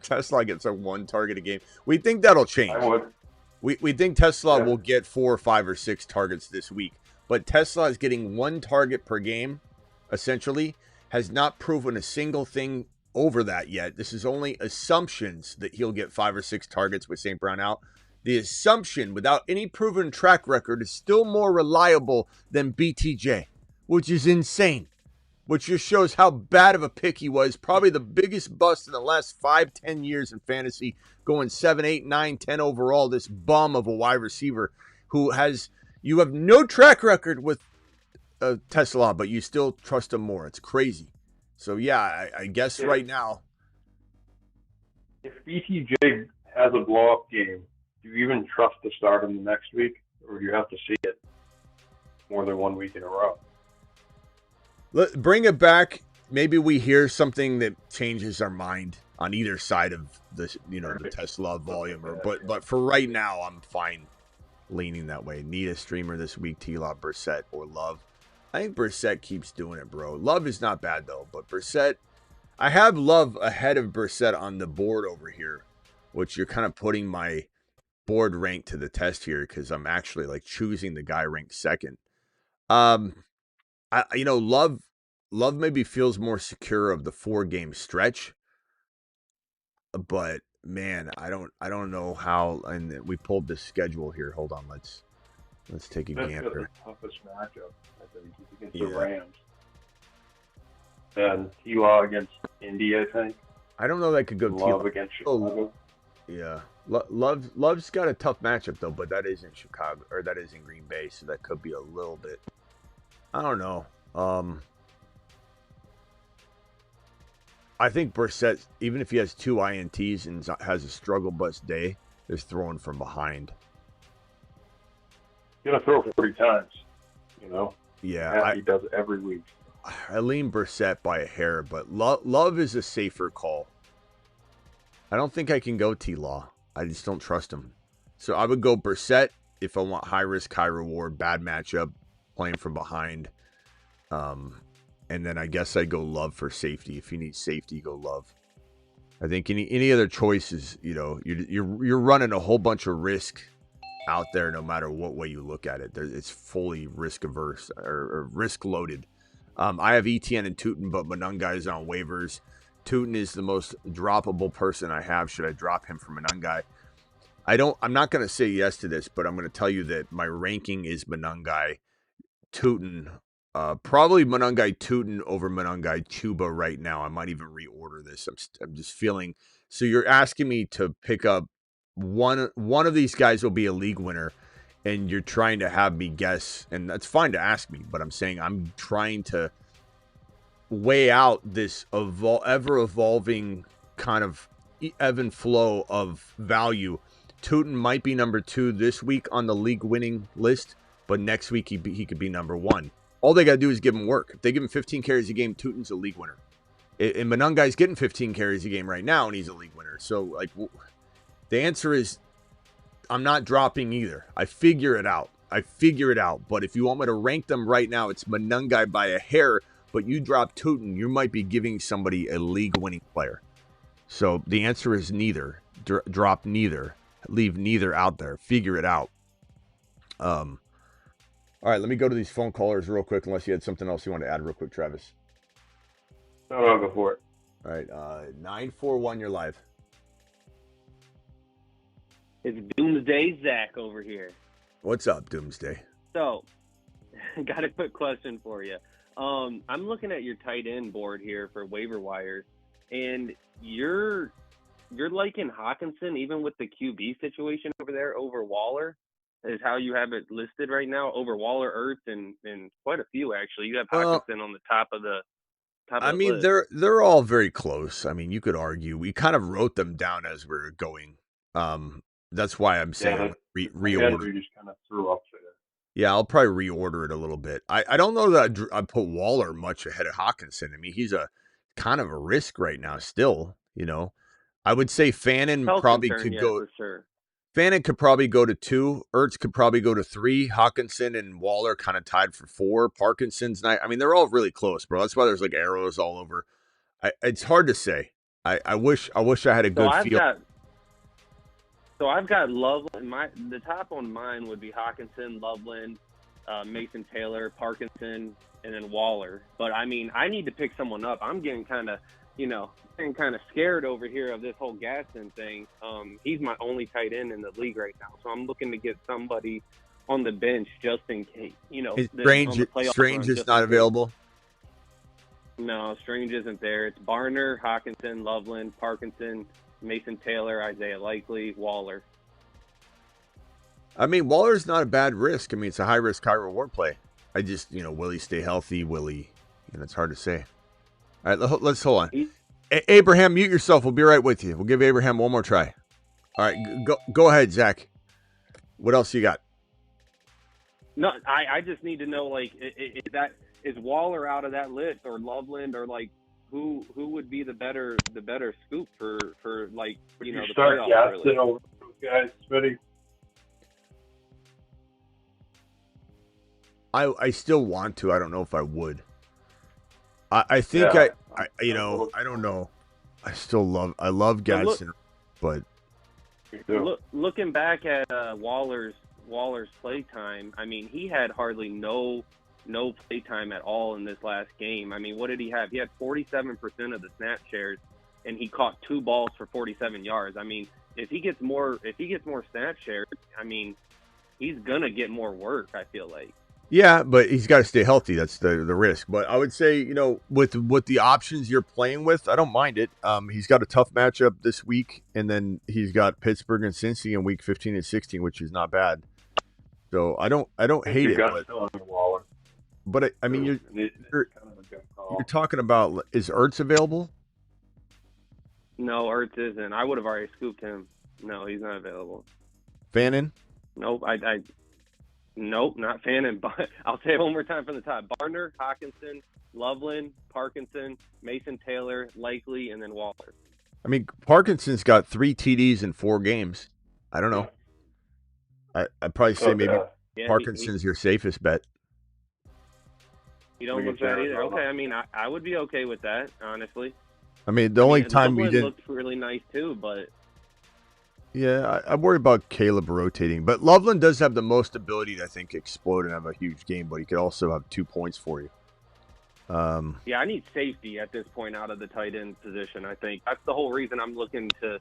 Speaker 1: Tesla gets a 1 target a game. We think that'll change.
Speaker 7: I would.
Speaker 1: We think Tesla will get 4 or 5 or 6 targets this week. But Tesla is getting 1 target per game, essentially, has not proven a single thing over that yet. This is only assumptions that he'll get 5 or 6 targets with St. Brown out. The assumption, without any proven track record, is still more reliable than BTJ, which is insane. Which just shows how bad of a pick he was. Probably the biggest bust in the last 5-10 years in fantasy, going 7, 8, 9, 10 overall. This bum of a wide receiver who you have no track record with Tesla, but you still trust him more. It's crazy. So yeah, I guess right now.
Speaker 7: If BTJ has a blow-up game, do you even trust to start him the next week, or do you have to see it more than 1 week in a row?
Speaker 1: Bring it back. Maybe we hear something that changes our mind on either side of this, the Tesla volume. But for right now, I'm fine leaning that way. Need a streamer this week, T-Law, Brissett, or Love. I think Brissett keeps doing it, bro. Love is not bad, though. But Brissett, I have Love ahead of Brissett on the board over here, which you're kind of putting my board rank to the test here because I'm actually choosing the guy ranked second. Love maybe feels more secure of the 4-game stretch, but man, I don't know how. And we pulled this schedule here. Hold on, let's take a gander.
Speaker 7: The toughest matchup, I think, is against the Rams. And T-Law against Indy, I think.
Speaker 1: I don't know that could go
Speaker 7: Love against Chicago.
Speaker 1: Yeah, Love's got a tough matchup though, but that is in Chicago, or that is in Green Bay, so that could be a little bit. I don't know. I think Brissett, even if he has 2 INTs and has a struggle bus day, is throwing from behind.
Speaker 7: He's going to throw 40 times,
Speaker 1: Yeah.
Speaker 7: He does it every week.
Speaker 1: I lean Brissett by a hair, but Love is a safer call. I don't think I can go T-Law. I just don't trust him. So I would go Brissett if I want high risk, high reward, bad matchup, playing from behind. And then I guess I'd go Love for safety. If you need safety, go Love. I think any other choices, you're running a whole bunch of risk out there no matter what way you look at it. It's fully risk averse or risk loaded. I have ETN and Tootin, but Monongai is on waivers. Tootin is the most droppable person I have. Should I drop him for Monongai? I'm not going to say yes to this, but I'm going to tell you that my ranking is Monongai, Tootin, Probably Monangai Tootin over Monangai Chuba right now. I might even reorder this. I'm just feeling. So you're asking me to pick up one of these guys will be a league winner, and you're trying to have me guess, and that's fine to ask me, but I'm saying I'm trying to weigh out this ever evolving kind of ebb and flow of value. Tootin might be number 2 this week on the league winning list, but next week he could be number 1. All they got to do is give him work. If they give him 15 carries a game, Tootin's a league winner. And Monangai's getting 15 carries a game right now, and he's a league winner. So, like, the answer is I'm not dropping either. I figure it out. But if you want me to rank them right now, it's Monangai by a hair, but you drop Tootin, you might be giving somebody a league-winning player. So the answer is neither. Drop neither. Leave neither out there. Figure it out. All right, let me go to these phone callers real quick, unless you had something else you want to add real quick, Travis.
Speaker 7: No, I'll go for it.
Speaker 1: All right, 941, you're live.
Speaker 11: It's Doomsday Zach over here.
Speaker 1: What's up, Doomsday?
Speaker 11: So, got a quick question for you. I'm looking at your tight end board here for waiver wires, and you're liking Hawkinson, even with the QB situation over there, over Waller, is how you have it listed right now, over Waller, Ertz, and quite a few, actually. You have Hawkinson on the top of the list.
Speaker 1: They're all very close. I mean, you could argue. We kind of wrote them down as we were going. That's why I'm saying reorder.
Speaker 7: You just kind of threw up there.
Speaker 1: Yeah, I'll probably reorder it a little bit. I don't know that I put Waller much ahead of Hawkinson. I mean, he's a kind of a risk right now still, you know. I would say Fannin probably could go.
Speaker 11: For sure.
Speaker 1: Fannin could probably go to 2. Ertz could probably go to 3. Hawkinson and Waller kind of tied for 4. Parkinson's not. I mean, they're all really close, bro. That's why there's like arrows all over. It's hard to say. I wish I had a good feel.
Speaker 11: So I've got Loveland. The top on mine would be Hawkinson, Loveland, Mason Taylor, Parkinson, and then Waller. But I mean, I need to pick someone up. I'm getting kind of, scared over here of this whole Gaston thing. He's my only tight end in the league right now, so I'm looking to get somebody on the bench just in case.
Speaker 1: Strange is not available.
Speaker 11: No, Strange isn't there. It's Barner, Hawkinson, Loveland, Parkinson, Mason Taylor, Isaiah Likely, Waller.
Speaker 1: I mean, Waller's not a bad risk. I mean, it's a high risk, high reward play. I just, will he stay healthy? Will he? It's hard to say. All right, let's hold on. Abraham, mute yourself. We'll be right with you. We'll give Abraham one more try. All right, go ahead, Zach. What else you got?
Speaker 11: No, I just need to know, is Waller out of that list, or Loveland, or who would be the better scoop for the
Speaker 7: start
Speaker 11: playoffs?
Speaker 7: Gaston over those guys, Smitty.
Speaker 1: I still want to. I don't know if I would. I think I don't know. I love Gaston, but
Speaker 11: looking back at Waller's play time, I mean, he had hardly no play time at all in this last game. I mean, what did he have? He had 47% of the snap shares, and he caught 2 balls for 47 yards. I mean, if he gets more snap shares, I mean, he's gonna get more work, I feel like.
Speaker 1: Yeah, but he's got to stay healthy. That's the risk. But I would say, with the options you're playing with, I don't mind it. He's got a tough matchup this week, and then he's got Pittsburgh and Cincy in week 15 and 16, which is not bad. So I don't hate it. But I mean, you're talking about, is Ertz available?
Speaker 11: No, Ertz isn't. I would have already scooped him. No, he's not available.
Speaker 1: Fannin?
Speaker 11: Nope. Nope, not Fannin. But I'll say it one more time from the top: Barner, Hawkinson, Loveland, Parkinson, Mason Taylor, Likely, and then Waller.
Speaker 1: I mean, Parkinson's got 3 TDs in 4 games. I don't know. I'd probably say maybe Parkinson's your safest bet.
Speaker 11: You don't look that either. Okay, I mean, I would be okay with that, honestly.
Speaker 1: I mean, the only time we didn't
Speaker 11: looked really nice too, but.
Speaker 1: Yeah, I worry about Caleb rotating. But Loveland does have the most ability to, I think, explode and have a huge game, but he could also have 2 points for you.
Speaker 11: Yeah, I need safety at this point out of the tight end position, I think. That's the whole reason I'm looking to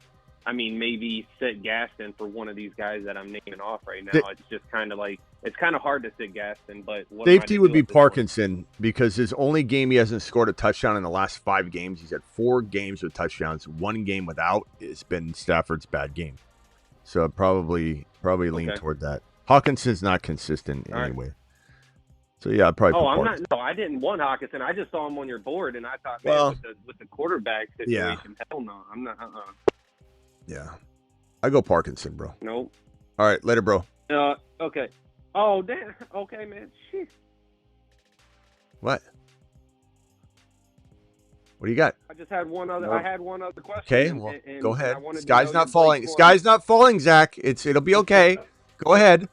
Speaker 11: maybe sit Gaston for one of these guys that I'm naming off right now. It's just kind of like it's kind of hard to sit Gaston, but what
Speaker 1: safety would be Parkinson because his only game he hasn't scored a touchdown in the last 5 games. He's had 4 games with touchdowns, 1 game without. It's been Stafford's bad game, so I'd probably lean toward that. Hawkinson's not consistent anyway. So yeah, I'd probably.
Speaker 11: I didn't want Hawkinson. I just saw him on your board, and I thought, with the quarterback situation, hell no, I'm not.
Speaker 1: Yeah, I go Parkinson, bro.
Speaker 11: Nope.
Speaker 1: All right, later, bro.
Speaker 11: Okay. Oh, damn. Okay, man. Shit.
Speaker 1: What? What do you got?
Speaker 11: I just had one other. I had one other question.
Speaker 1: Okay, well, go ahead. Sky's not falling. Sky's not falling, Zach. It'll be okay. Go ahead.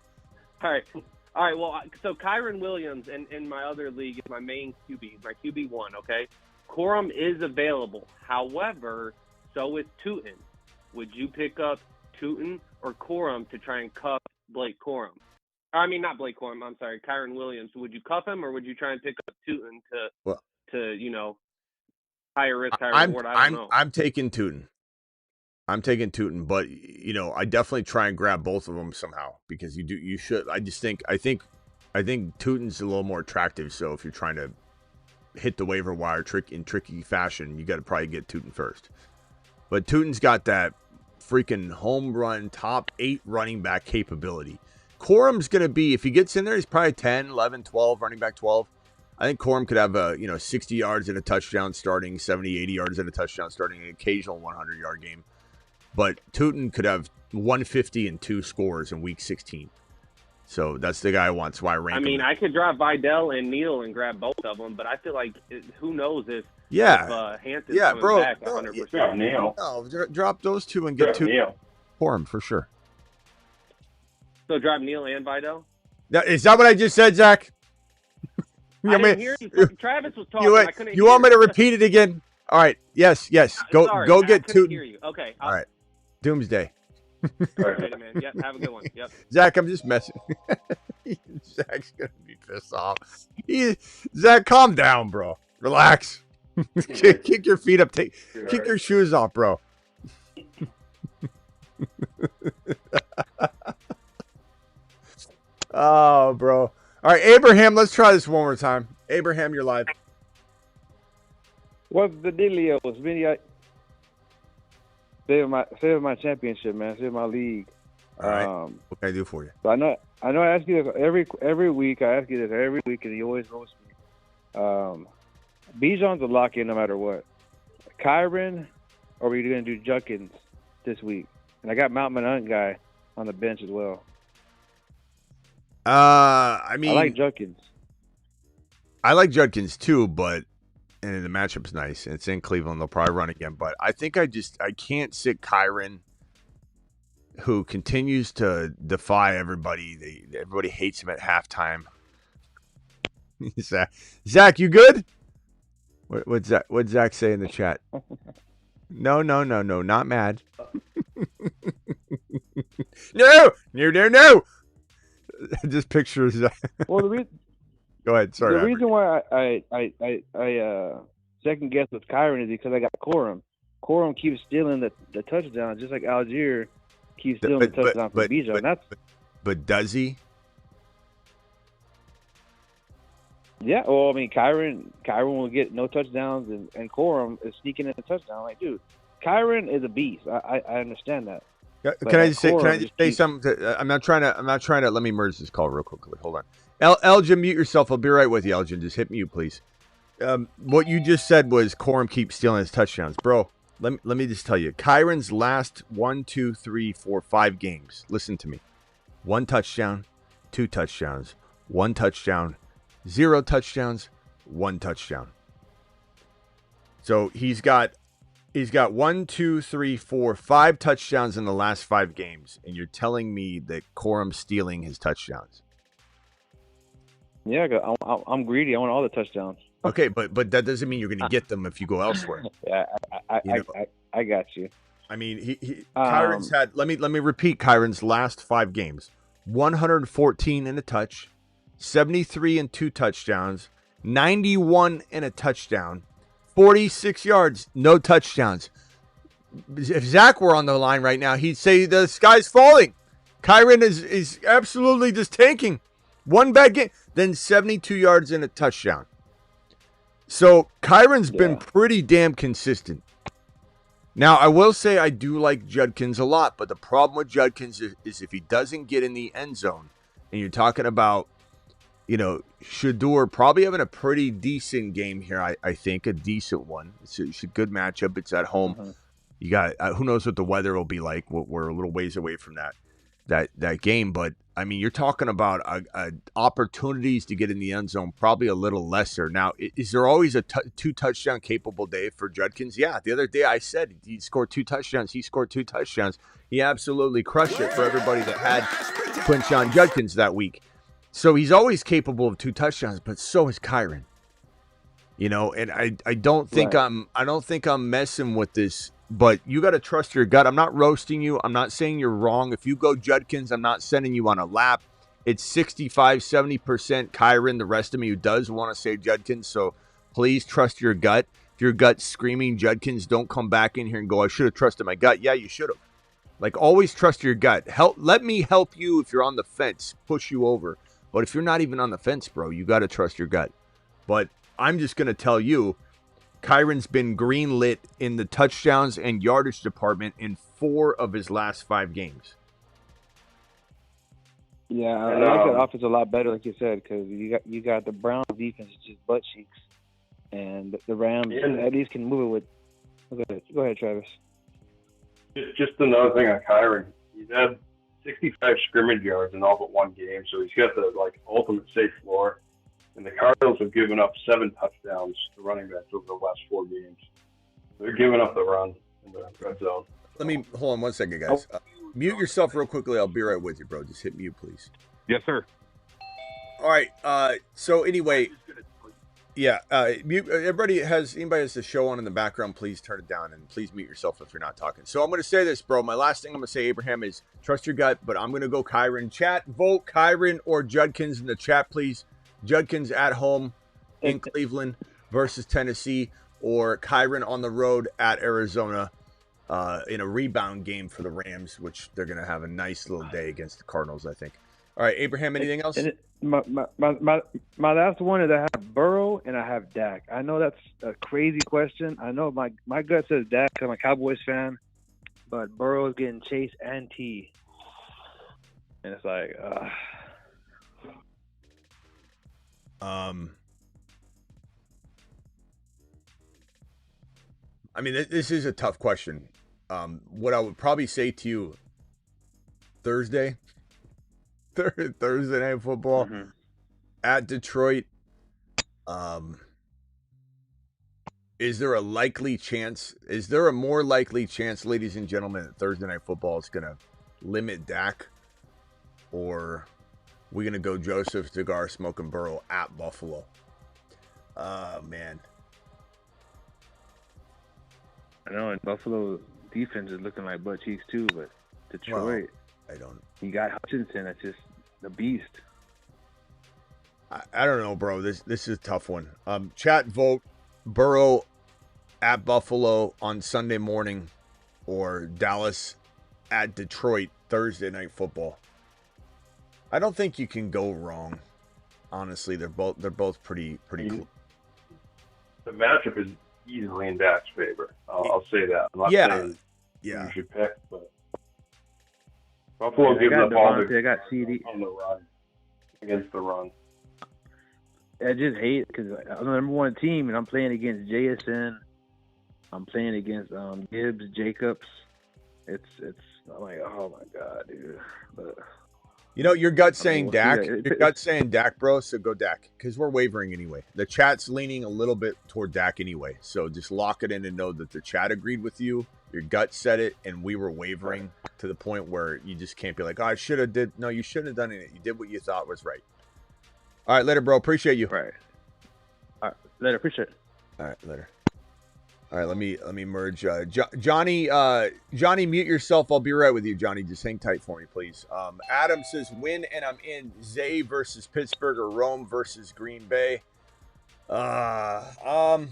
Speaker 11: All right. Well, so Kyron Williams in my other league is my main QB, my QB1. Okay, Corum is available. However, so is Tootin. Would you pick up Tootin or Corum to try and cuff Blake Corum? I mean, not Blake Corum. I'm sorry, Kyron Williams. Would you cuff him or would you try and pick up Tootin to higher risk, higher reward? I don't know.
Speaker 1: I'm taking Tootin. But I definitely try and grab both of them somehow because you should. I think Tootin's a little more attractive. So if you're trying to hit the waiver wire in tricky fashion, you got to probably get Tootin first. But Tootin's got that freaking home run top 8 running back capability. Corum's going to be, if he gets in there, he's probably 10, 11, 12, running back 12. I think Corum could have 60 yards and a touchdown starting, 70, 80 yards and a touchdown starting, an occasional 100-yard game. But Tootin could have 150 and 2 scores in week 16. So that's the guy I want. That's why I rank him.
Speaker 11: I could drop Vidal and Neal and grab both of them, but I feel like who knows if Hampton's coming back 100%.
Speaker 7: Neal.
Speaker 1: No, drop those 2 and get Tootin. Corum for sure.
Speaker 11: So drop Neal and Vidal?
Speaker 1: Is that what I just said, Zach?
Speaker 11: I didn't hear you. Travis was talking.
Speaker 1: You want me to repeat it again? All right. Yes. Go get Tootin.
Speaker 11: Okay.
Speaker 1: All right. Doomsday.
Speaker 11: Later, man. Yep. Have a good one. Yep.
Speaker 1: Zach, I'm just messing. Zach's gonna be pissed off. Zach, calm down, bro. Relax. Kick your feet up. Kick your shoes off, bro. Oh, bro. All right, Abraham, let's try this one more time. Abraham, you're live.
Speaker 5: What's the dealio? Smitty, save my championship, man. Save my league.
Speaker 1: All right. What can I do for you?
Speaker 5: So I know I ask you this every week. I ask you this every week, and you always roast me. Bijan's a lock-in no matter what. Kyron, or are we going to do Judkins this week? And I got Mount Hunt guy on the bench as well.
Speaker 1: I like
Speaker 5: Judkins.
Speaker 1: I like Judkins too, but the matchup's nice. It's in Cleveland. They'll probably run again. But I think I can't sit Kyron, who continues to defy everybody. Everybody hates him at halftime. Zach, you good? What'd Zach say in the chat? No, not mad. No. Just pictures.
Speaker 5: Well,
Speaker 1: go ahead. Sorry.
Speaker 5: The reason why I second guess with Kyron is because I got Corum. Corum keeps stealing the touchdown, just like Algier keeps stealing the touchdown from Bijan.
Speaker 1: But does he?
Speaker 5: Yeah. Well, Kyron will get no touchdowns, and Corum is sneaking in a touchdown. Like, dude, Kyron is a beast. I understand that.
Speaker 1: Can I just say something? I'm not trying to. Let me merge this call real quickly. Hold on. Elgin, mute yourself. I'll be right with you, Elgin. Just hit mute, please. What you just said was Corum keeps stealing his touchdowns, bro. Let me just tell you, Kyron's last 1, 2, 3, 4, 5 games. Listen to me. 1 touchdown, 2 touchdowns, 1 touchdown, 0 touchdowns, 1 touchdown. So he's got 1, 2, 3, 4, 5 touchdowns in the last 5 games, and you're telling me that Corum's stealing his touchdowns?
Speaker 5: Yeah, I'm greedy. I want all the touchdowns.
Speaker 1: Okay, but that doesn't mean you're going to get them if you go elsewhere.
Speaker 5: Yeah, I got you.
Speaker 1: Kyron's had. Let me repeat Kyron's last 5 games: 114 and a touch, 73 and 2 touchdowns, 91 and a touchdown, 46 yards, no touchdowns. if Zach were on the line right now, he'd say the sky's falling. Kyren is absolutely just tanking. One bad game, then 72 yards and a touchdown. So Kyren's been pretty damn consistent. Now, I will say I do like Judkins a lot, but the problem with Judkins is if he doesn't get in the end zone, and you're talking about, Shedeur probably having a pretty decent game here, I think, a decent one. It's a good matchup. It's at home. Mm-hmm. You got, who knows what the weather will be like. We're a little ways away from that game, but I mean, you're talking about opportunities to get in the end zone, probably a little lesser. Now, is there always a 2-touchdown capable day for Judkins? Yeah, the other day I said he scored 2 touchdowns. He scored 2 touchdowns. He absolutely crushed it for everybody that had Quinshon Judkins that week. So he's always capable of 2 touchdowns, but so is Kyren. And I don't think I'm messing with this. But you got to trust your gut. I'm not roasting you. I'm not saying you're wrong. If you go Judkins, I'm not sending you on a lap. It's 65, 70% Kyren. The rest of me who does want to say Judkins. So please trust your gut. If your gut's screaming Judkins, don't come back in here and go, I should have trusted my gut. Yeah, you should have. Like, always trust your gut. Let me help you if you're on the fence, push you over. But if you're not even on the fence, bro, you got to trust your gut. But I'm just going to tell you, Kyren's been greenlit in the touchdowns and yardage department in 4 of his last 5 games.
Speaker 5: Yeah, I like that offense a lot better, like you said, because you got the Browns defense just butt cheeks, and the Rams at least can move it with. Go ahead, Travis.
Speaker 7: Just another thing on Kyren. He's had 65 scrimmage yards in all but 1 game, so he's got the ultimate safe floor. And the Cardinals have given up 7 touchdowns to running backs over the last 4 games. They're giving up the run in the red zone.
Speaker 1: Let me hold on one second, guys. Mute yourself real quickly. I'll be right with you, bro. Just hit mute, please.
Speaker 8: Yes, sir.
Speaker 1: All right. So anyway, mute. Anybody has the show on in the background, please turn it down, and please mute yourself if you're not talking. So I'm going to say this, bro. My last thing I'm going to say, Abraham, is trust your gut, but I'm going to go Kyren. Chat, vote Kyren or Judkins in the chat, please. Judkins at home in Cleveland versus Tennessee, or Kyren on the road at Arizona in a rebound game for the Rams, which they're going to have a nice little day against the Cardinals, I think. All right, Abraham, anything else?
Speaker 5: My last one is I have Burrow and I have Dak. I know that's a crazy question. I know my gut says Dak because I'm a Cowboys fan, but Burrow is getting Chase and T. And it's like,
Speaker 1: I mean, this is a tough question. What I would probably say to you, Thursday Night Football at Detroit. Is there a more likely chance, ladies and gentlemen, that Thursday Night Football is going to limit Dak, or we're going to go Joseph Cigar smoking Burrow at Buffalo? Man.
Speaker 5: I know, and Buffalo defense is looking like butt cheeks too, but Detroit, you got Hutchinson, that's just the beast.
Speaker 1: I don't know, bro. This is a tough one. Chat, vote Burrow at Buffalo on Sunday morning, or Dallas at Detroit Thursday Night Football. I don't think you can go wrong. Honestly, they're both pretty cool.
Speaker 7: The matchup is easily in Dak's favor. I'll say that. I'm not saying you should pick, but Buffalo gives up all
Speaker 5: I got CD
Speaker 7: on the run against the run.
Speaker 5: I just hate it because I'm the number 1 team, and I'm playing against JSN. I'm playing against Gibbs, Jacobs. It's I'm like, oh my god, dude. But
Speaker 1: your gut's saying Dak. Your gut's saying Dak, bro. So go Dak, because we're wavering anyway. The chat's leaning a little bit toward Dak anyway. So just lock it in and know that the chat agreed with you. Your gut said it, and we were wavering to the point where you just can't be like, oh, I should have did. No, you shouldn't have done it. You did what you thought was right. All right, later, bro. Appreciate you.
Speaker 5: Right. All right, later. Appreciate it.
Speaker 1: All right, later. All right, let me merge. Johnny, mute yourself. I'll be right with you, Johnny. Just hang tight for me, please. Adam says, win and I'm in. Zay versus Pittsburgh or Rome versus Green Bay. Damn,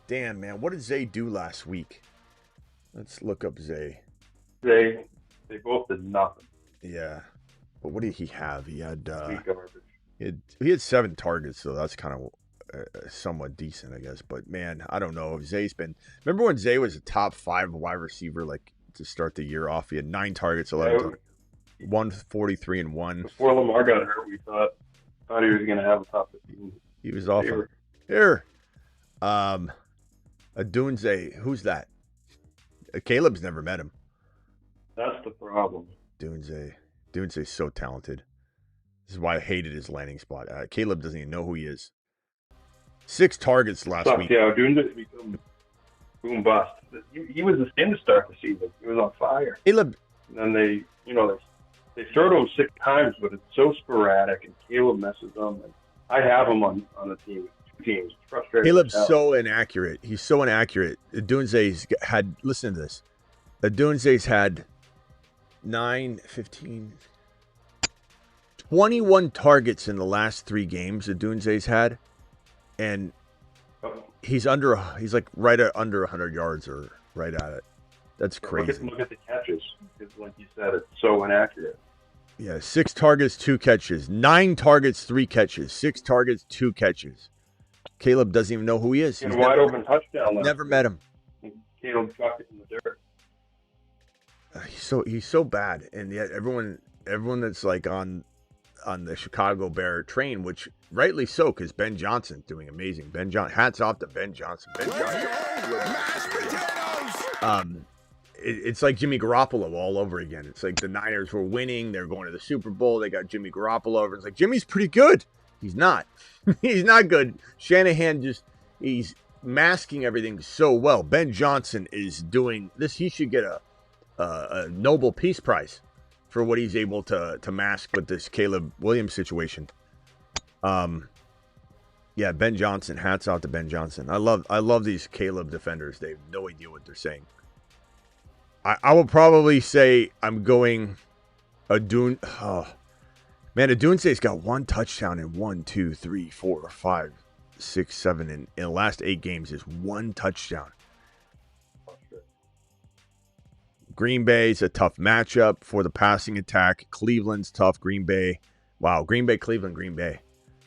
Speaker 1: man. What did Zay do last week? Let's look up Zay.
Speaker 7: They both did nothing.
Speaker 1: Yeah. But what did he have? He had
Speaker 7: Garbage.
Speaker 1: he had 7 targets, so that's kind of somewhat decent, I guess. But man, I don't know. Zay's been. Remember when Zay was a top 5 wide receiver, like to start the year off? He had 9 targets, 11 targets, 143 and 1.
Speaker 7: Before Lamar got hurt, we thought he was going to have a top 15.
Speaker 1: He was off. Here, Adunze. Who's that? Caleb's never met him.
Speaker 7: That's the problem.
Speaker 1: Dunze's so talented. This is why I hated his landing spot. Caleb doesn't even know who he is. 6 targets last week.
Speaker 7: Yeah, Dunze become boom bust. He was the same to start the season. He was on fire.
Speaker 1: Caleb.
Speaker 7: And then they throw to him 6 times, but it's so sporadic, and Caleb messes them. And I have him on the team. 2 teams. It's frustrating.
Speaker 1: Caleb's so inaccurate. He's so inaccurate. Adunze's had. Listen to this. Adunze's had 9, 15, 21 targets in the last 3 games Adunze's had, and he's like right at under 100 yards or right at it. That's crazy.
Speaker 7: Look at the catches. Because like you said, it's so inaccurate.
Speaker 1: Yeah, 6 targets, 2 catches. 9 targets, 3 catches. 6 targets, 2 catches. Caleb doesn't even know who he is.
Speaker 7: He's wide open touchdown.
Speaker 1: Never met him.
Speaker 7: Caleb chucked it in the dirt.
Speaker 1: He's so bad, and yet everyone that's like on the Chicago Bear train, which rightly so, because Ben Johnson's doing amazing. Hats off to Ben Johnson. It's like Jimmy Garoppolo all over again. It's like the Niners were winning, they're going to the Super Bowl, they got Jimmy Garoppolo over. It's like Jimmy's pretty good. He's not. He's not good. Shanahan he's masking everything so well. Ben Johnson is doing this. He should get a Nobel Peace Prize for what he's able to mask with this Caleb Williams situation. Yeah, Ben Johnson. Hats off to Ben Johnson. I love these Caleb defenders. They have no idea what they're saying. I will probably say I'm going Adun. Oh man, Adunze's got 1 touchdown in 1, 2, 3, 4, 5, 6, 7 in the last 8 games is 1 touchdown. Green Bay's a tough matchup for the passing attack. Cleveland's tough. Green Bay. Wow, Green Bay, Cleveland, Green Bay.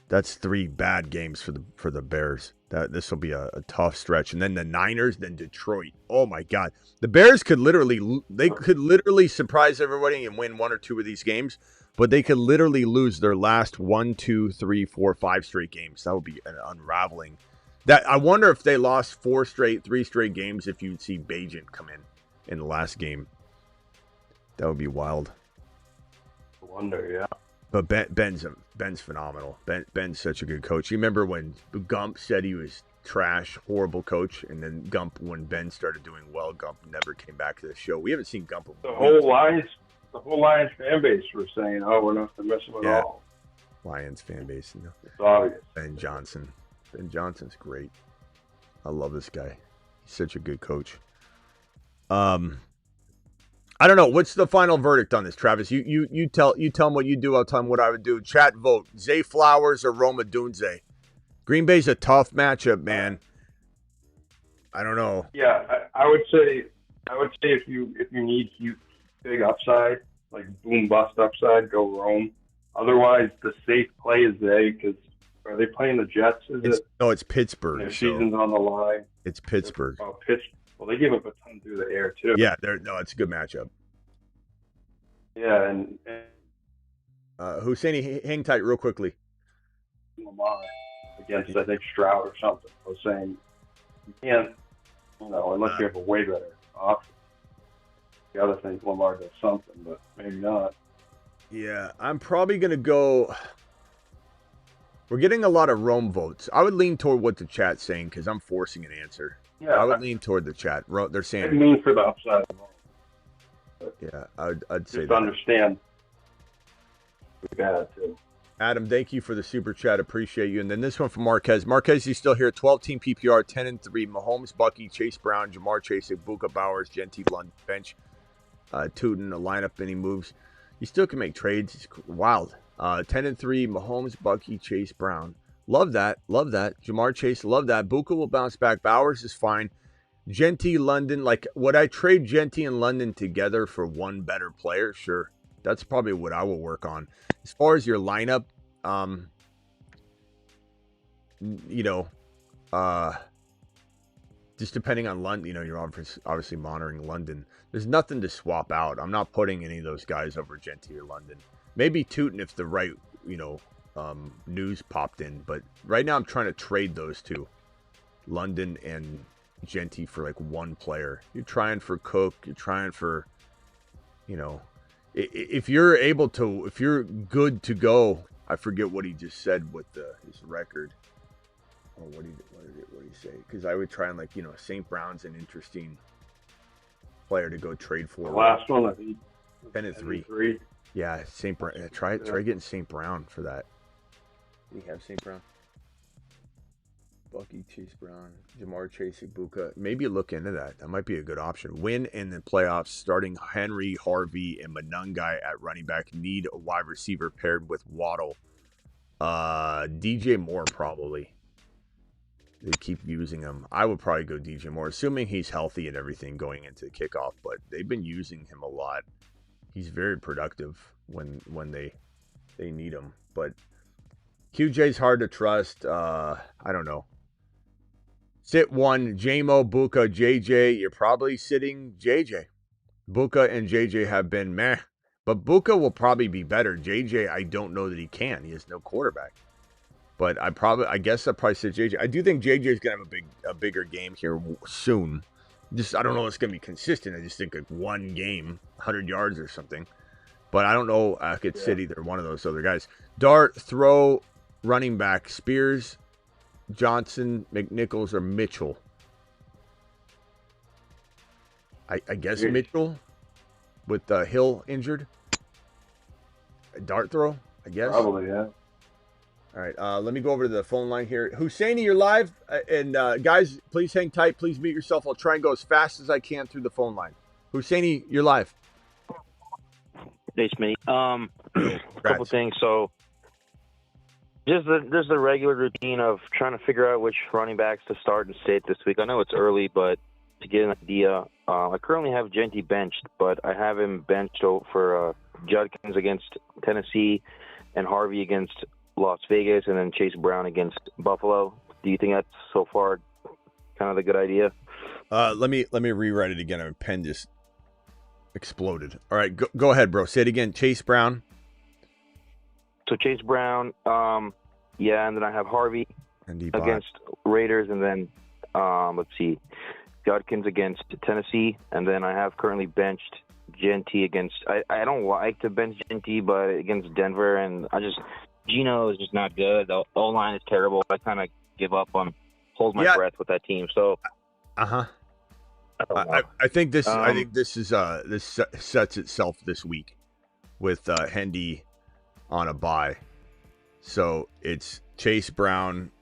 Speaker 1: That's 3 bad games for the Bears. This will be a tough stretch. And then the Niners, then Detroit. Oh my God. The Bears could literally surprise everybody and win 1 or 2 of these games, but they could literally lose their last 1, 2, 3, 4, 5 straight games. That would be an unraveling. That I wonder if they lost 3 straight games, if you'd see Bajent come in the last game. That would be wild.
Speaker 7: I wonder, yeah.
Speaker 1: But Ben's phenomenal. Ben's such a good coach. You remember when Gump said he was trash, horrible coach, and then when Ben started doing well, Gump never came back to the show. We haven't seen Gump.
Speaker 7: The whole Lions fan base were saying, "Oh, we're not going to miss him at all."
Speaker 1: Lions fan base. No.
Speaker 7: It's obvious.
Speaker 1: Ben Johnson's great. I love this guy. He's such a good coach. I don't know. What's the final verdict on this, Travis? You tell them what you do. I'll tell them what I would do. Chat vote. Zay Flowers or Rome Odunze. Green Bay's a tough matchup, man. I don't know.
Speaker 7: Yeah, I would say if you need huge, big upside, like boom bust upside, go Rome. Otherwise, the safe play is Zay, because are they playing the Jets?
Speaker 1: No, it's Pittsburgh.
Speaker 7: Their season's on the line.
Speaker 1: It's Pittsburgh.
Speaker 7: Well, they give up a ton through the air too.
Speaker 1: Yeah, it's a good matchup.
Speaker 7: Yeah, and
Speaker 1: Husseini, hang tight real quickly.
Speaker 7: Lamar against, I think, Stroud or something. I was saying you can't, unless you have a way better option. The other thing, Lamar does something, but maybe not.
Speaker 1: Yeah, I'm probably going to go. We're getting a lot of Rome votes. I would lean toward what the chat's saying because I'm forcing an answer. Yeah, I would lean toward the chat. They're saying.
Speaker 7: I mean for the upside.
Speaker 1: Yeah, I'd say
Speaker 7: just
Speaker 1: that.
Speaker 7: Understand. We got it too.
Speaker 1: Adam, thank you for the super chat. Appreciate you. And then this one from Marquez. Marquez, he's still here. 12-team PPR, 10-3. Mahomes, Bucky, Chase Brown, Jamar Chase, Ibuka Bowers, Gentee, Lund, bench, Tootin, a lineup, and he moves. He still can make trades. It's wild. 10-3. Mahomes, Bucky, Chase Brown. Love that. Jamar Chase, love that. Buka will bounce back. Bowers is fine. Genty, London, like, would I trade Genty and London together for one better player? Sure. That's probably what I will work on. As far as your lineup, just depending on London, you're obviously monitoring London. There's nothing to swap out. I'm not putting any of those guys over Genty or London. Maybe Tootin if the right, news popped in. But right now I'm trying to trade those two, London and Genty, for like one player. You're trying for Cook. You're trying for, if you're able to, if you're good to go. I forget what he just said with his record. Or what did he say? Because I would try and St. Brown's an interesting player to go trade for.
Speaker 7: The last one, I think,
Speaker 1: 10-3. Yeah, St. Brown. Try getting St. Brown for that. Do you have St. Brown? Bucky, Chase Brown, Jamar Chase, Ibuka. Maybe look into that. That might be a good option. Win in the playoffs, starting Henry, Harvey, and Manungai at running back. Need a wide receiver paired with Waddle. DJ Moore probably. They keep using him. I would probably go DJ Moore, assuming he's healthy and everything going into the kickoff. But they've been using him a lot. He's very productive when they need him. But QJ's hard to trust. I don't know. Sit one, JMO, Buka, JJ. You're probably sitting JJ. Buka and JJ have been meh. But Buka will probably be better. JJ, I don't know that he can. He has no quarterback. But I guess I'd probably sit JJ. I do think JJ is going to have a bigger game here soon. I don't know if it's going to be consistent. I just think like one game, 100 yards or something. But I don't know. I could sit either one of those other guys. Dart, throw, running back, Spears, Johnson, McNichols, or Mitchell. I guess Mitchell with Hill injured. A dart throw, I guess.
Speaker 7: Probably, yeah.
Speaker 1: All right, let me go over to the phone line here. Husseini, you're live. And guys, please hang tight. Please mute yourself. I'll try and go as fast as I can through the phone line. Husseini, you're live.
Speaker 12: Hey, Smitty. A couple things. So, just the regular routine of trying to figure out which running backs to start and sit this week. I know it's early, but to get an idea, I currently have Genty benched, but I have him benched for Judkins against Tennessee and Harvey against Las Vegas, and then Chase Brown against Buffalo. Do you think that's so far kind of the good idea?
Speaker 1: Let me rewrite it again. My pen just exploded. All right, go ahead, bro. Say it again. Chase Brown.
Speaker 12: So Chase Brown, and then I have Harvey against Raiders, and then let's see, Judkins against Tennessee, and then I have currently benched Genty against. I don't like to bench Genty, but against Denver, and Geno is just not good. The O-line is terrible. I kind of give up on hold my breath with that team. So,
Speaker 1: I think this. I think this is this sets itself this week with Hendy on a bye. So it's Chase Brown,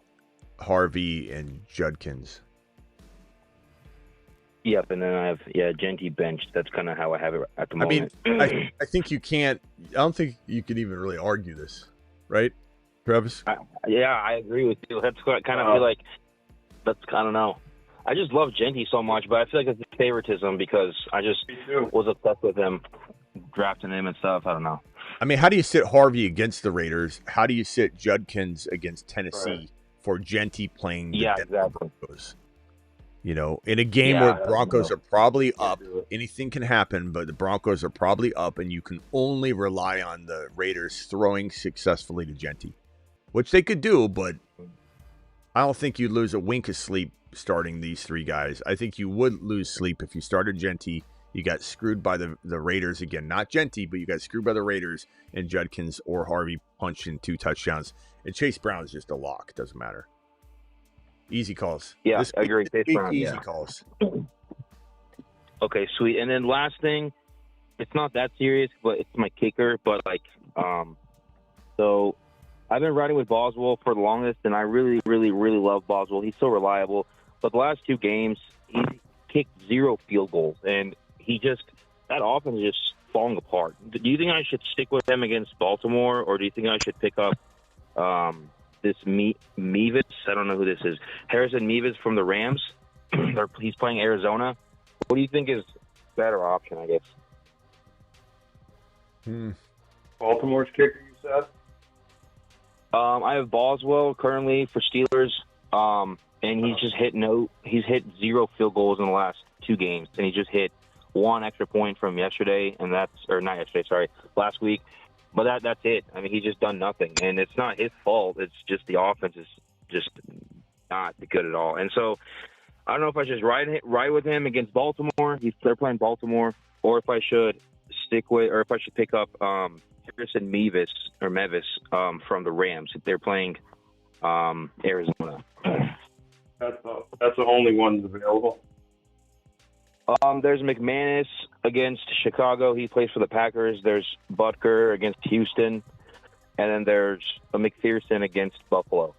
Speaker 1: Harvey, and Judkins.
Speaker 12: Yep, and then I have Genty benched. That's kind of how I have it at the moment.
Speaker 1: I mean, I think you can't. I don't think you can even really argue this. Right, Travis?
Speaker 12: I agree with you. That's kind of feel like I don't know. I just love Genty so much, but I feel like it's favoritism because I just was obsessed with him, drafting him and stuff. I don't know.
Speaker 1: I mean, how do you sit Harvey against the Raiders? How do you sit Judkins against Tennessee for Genty playing the Denver Broncos? In a game where Broncos are probably up, anything can happen, but the Broncos are probably up, and you can only rely on the Raiders throwing successfully to Genty, which they could do, but I don't think you'd lose a wink of sleep starting these three guys. I think you would lose sleep if you started Genty. You got screwed by the Raiders again. Not Genty, but you got screwed by the Raiders, and Judkins or Harvey punched in 2 touchdowns. And Chase Brown's just a lock. Doesn't matter. Easy calls.
Speaker 12: Yeah, I agree.
Speaker 1: Easy calls.
Speaker 12: Okay, sweet. And then last thing, it's not that serious, but it's my kicker. But so I've been riding with Boswell for the longest, and I really, really, really love Boswell. He's so reliable. But the last 2 games, he's kicked 0 field goals, and that offense is just falling apart. Do you think I should stick with him against Baltimore, or do you think I should pick up this Mevis? I don't know who this is. Harrison Mevis from the Rams. he's playing Arizona. What do you think is better option, I guess?
Speaker 7: Baltimore's kicker, you said?
Speaker 12: I have Boswell currently for Steelers, and he's hit 0 field goals in the last 2 games, and he just hit 1 extra point from yesterday, and last week. But that's it. I mean, he's just done nothing, and it's not his fault. It's just the offense is just not good at all. And so I don't know if I should just ride with him against Baltimore. They're playing Baltimore, or if I should pick up Harrison Mevis from the Rams if they're playing Arizona.
Speaker 7: That's the only one available.
Speaker 12: There's McManus against Chicago. He plays for the Packers. There's Butker against Houston. And then there's a McPherson against Buffalo.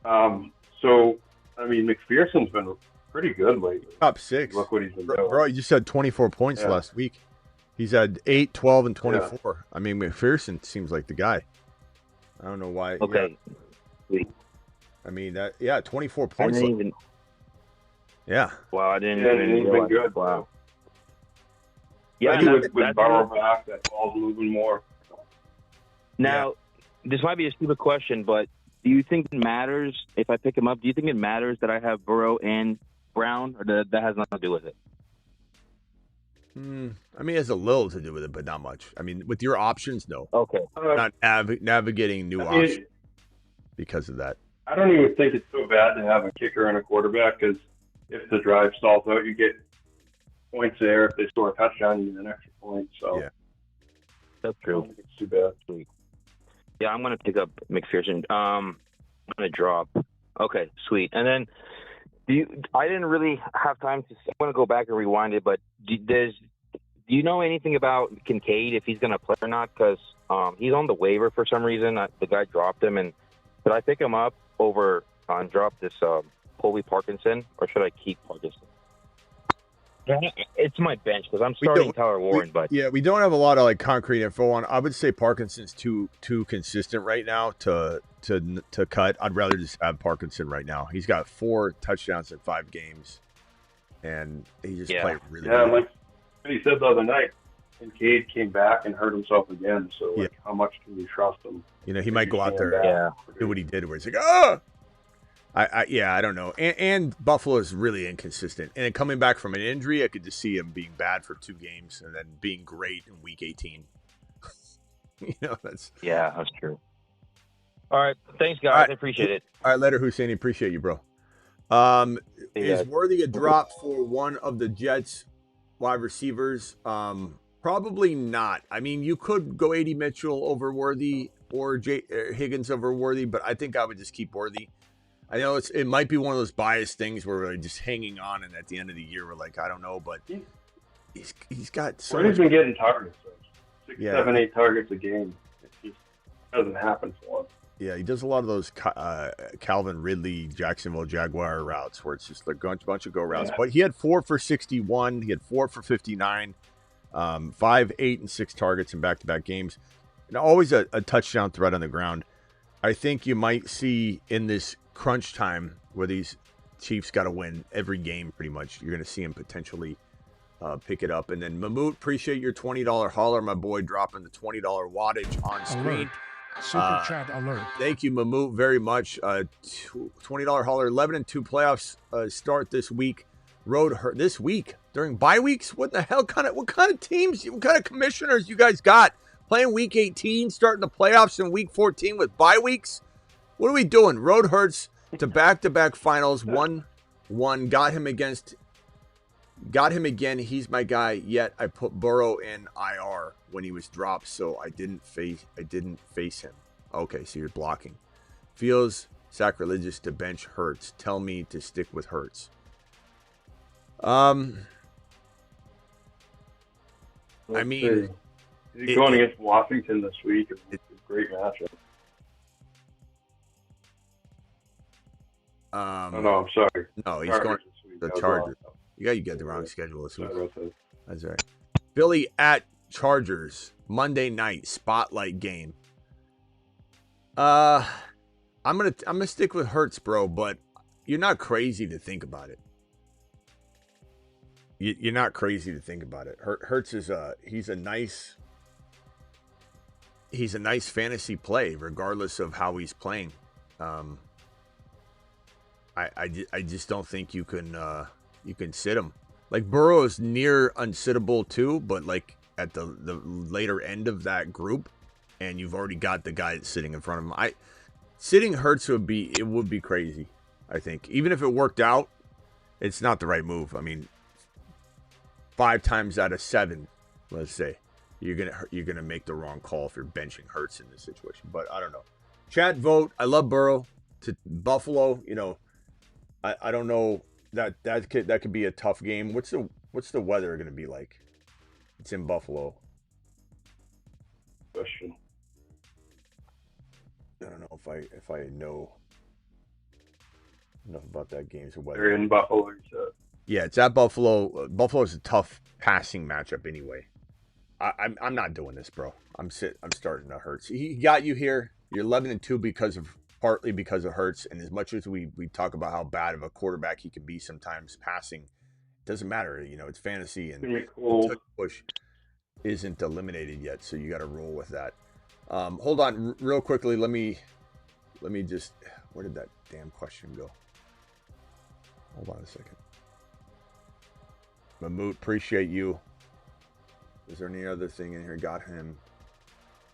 Speaker 7: McPherson's been pretty good lately.
Speaker 1: Top 6.
Speaker 7: Look what he's been doing.
Speaker 1: Bro, you just had 24 points last week. He's had 8, 12, and 24. Yeah. I mean, McPherson seems like the guy. I don't know why.
Speaker 12: Okay.
Speaker 1: Yeah. I mean, 24 points. Yeah.
Speaker 12: Wow, I didn't
Speaker 7: even realize. Been good.
Speaker 12: Wow.
Speaker 7: Yeah, with Burrow back, that ball's moving more.
Speaker 12: Now, this might be a stupid question, but do you think it matters if I pick him up? Do you think it matters that I have Burrow and Brown, or that has nothing to do with it?
Speaker 1: I mean, it has a little to do with it, but not much. I mean, with your options, no.
Speaker 12: Okay.
Speaker 1: Not navigating new options because of that.
Speaker 7: I don't even think it's so bad to have a kicker and a quarterback, because if the drive stalls out, you get points there. If they score a touchdown, you get an extra point. So
Speaker 1: yeah,
Speaker 12: that's true.
Speaker 7: I don't think it's too bad.
Speaker 12: Sweet. Yeah, I'm going to pick up McPherson. I'm going to drop. Okay, sweet. And then I didn't really have time to. I'm going to go back and rewind it, but do you know anything about Kincaid, if he's going to play or not? Because he's on the waiver for some reason. The guy dropped him, and should I pick him up over and drop this Colby Parkinson, or should I keep Parkinson? It's my bench because I'm starting Tyler Warren, but
Speaker 1: we don't have a lot of concrete info on. I would say Parkinson's too consistent right now to cut. I'd rather just have Parkinson right now. He's got 4 touchdowns in 5 games, and he just played really well.
Speaker 7: Like he said the other night, Kincaid came back and hurt himself again. So how much can you trust him?
Speaker 1: He might go out there and do what he did, where he's like, oh. I don't know. And Buffalo is really inconsistent. And coming back from an injury, I could just see him being bad for 2 games and then being great in week 18. That's
Speaker 12: true. All right. Thanks, guys. I appreciate it.
Speaker 1: All right, later, Hussein. Appreciate you, bro. Is Worthy a drop for one of the Jets wide receivers? Probably not. I mean, you could go A.D. Mitchell over Worthy or Higgins over Worthy, but I think I would just keep Worthy. I know it might be one of those biased things where we're just hanging on, and at the end of the year we're like, I don't know, but he's got so
Speaker 7: much. He's been getting targets, 6, 7, 8 targets a game. It just doesn't happen for him.
Speaker 1: Yeah, he does a lot of those Calvin Ridley, Jacksonville Jaguar routes where it's just a bunch of go routes. Yeah. But he had 4 for 61. He had 4 for 59, 5, 8, and 6 targets in back-to-back games. And always a touchdown threat on the ground. I think you might see in this crunch time where these Chiefs got to win every game pretty much. You're going to see him potentially pick it up. And then Mamoot, appreciate your $20 holler, my boy, dropping the $20 wattage on screen.
Speaker 13: Super chat alert.
Speaker 1: Thank you, Mamoot, very much. $20 holler. 11-2 playoffs start this week. This week during bye weeks. What the hell what kind of teams? What kind of commissioners you guys got playing week 18, starting the playoffs in week 14 with bye weeks? What are we doing? Road hurts to back-to-back finals. 1-1. Got him again. He's my guy. Yet I put Burrow in IR when he was dropped, so I didn't face him. Okay, so you're blocking. Feels sacrilegious to bench Hurts. Tell me to stick with Hurts. I mean,
Speaker 7: he's going against Washington this week. It's a great matchup. No, I'm sorry.
Speaker 1: No, he's going to the Chargers. You got the wrong schedule this week. That's right. Billy at Chargers Monday night spotlight game. I'm gonna stick with Hurts, bro. But you're not crazy to think about it. You're not crazy to think about it. Hurts is he's a nice fantasy play regardless of how he's playing. I just don't think you can sit him. Like Burrow is near unsittable too, but like at the later end of that group, and you've already got the guy that's sitting in front of him. Sitting Hurts would be crazy. I think even if it worked out, it's not the right move. I mean, 5 times out of 7, let's say, you're gonna make the wrong call if you're benching Hurts in this situation. But I don't know. Chat vote. I love Burrow to Buffalo. You know, I don't know that could be a tough game. What's the weather gonna be like? It's in Buffalo.
Speaker 7: Question.
Speaker 1: I don't know if I know enough about that game's weather.
Speaker 7: They're in Buffalo. So.
Speaker 1: Yeah, it's at Buffalo. Buffalo's a tough passing matchup anyway. I'm not doing this, bro. I'm starting to Hurts. He got you here. You're 11-2 partly because of Hurts. And as much as we talk about how bad of a quarterback he can be sometimes passing, it doesn't matter. You know, it's fantasy, and the push isn't eliminated yet, so you got to roll with that. Hold on, real quickly. Let me just. Where did that damn question go? Hold on a second. Mamoot, appreciate you. Is there any other thing in here? Got him.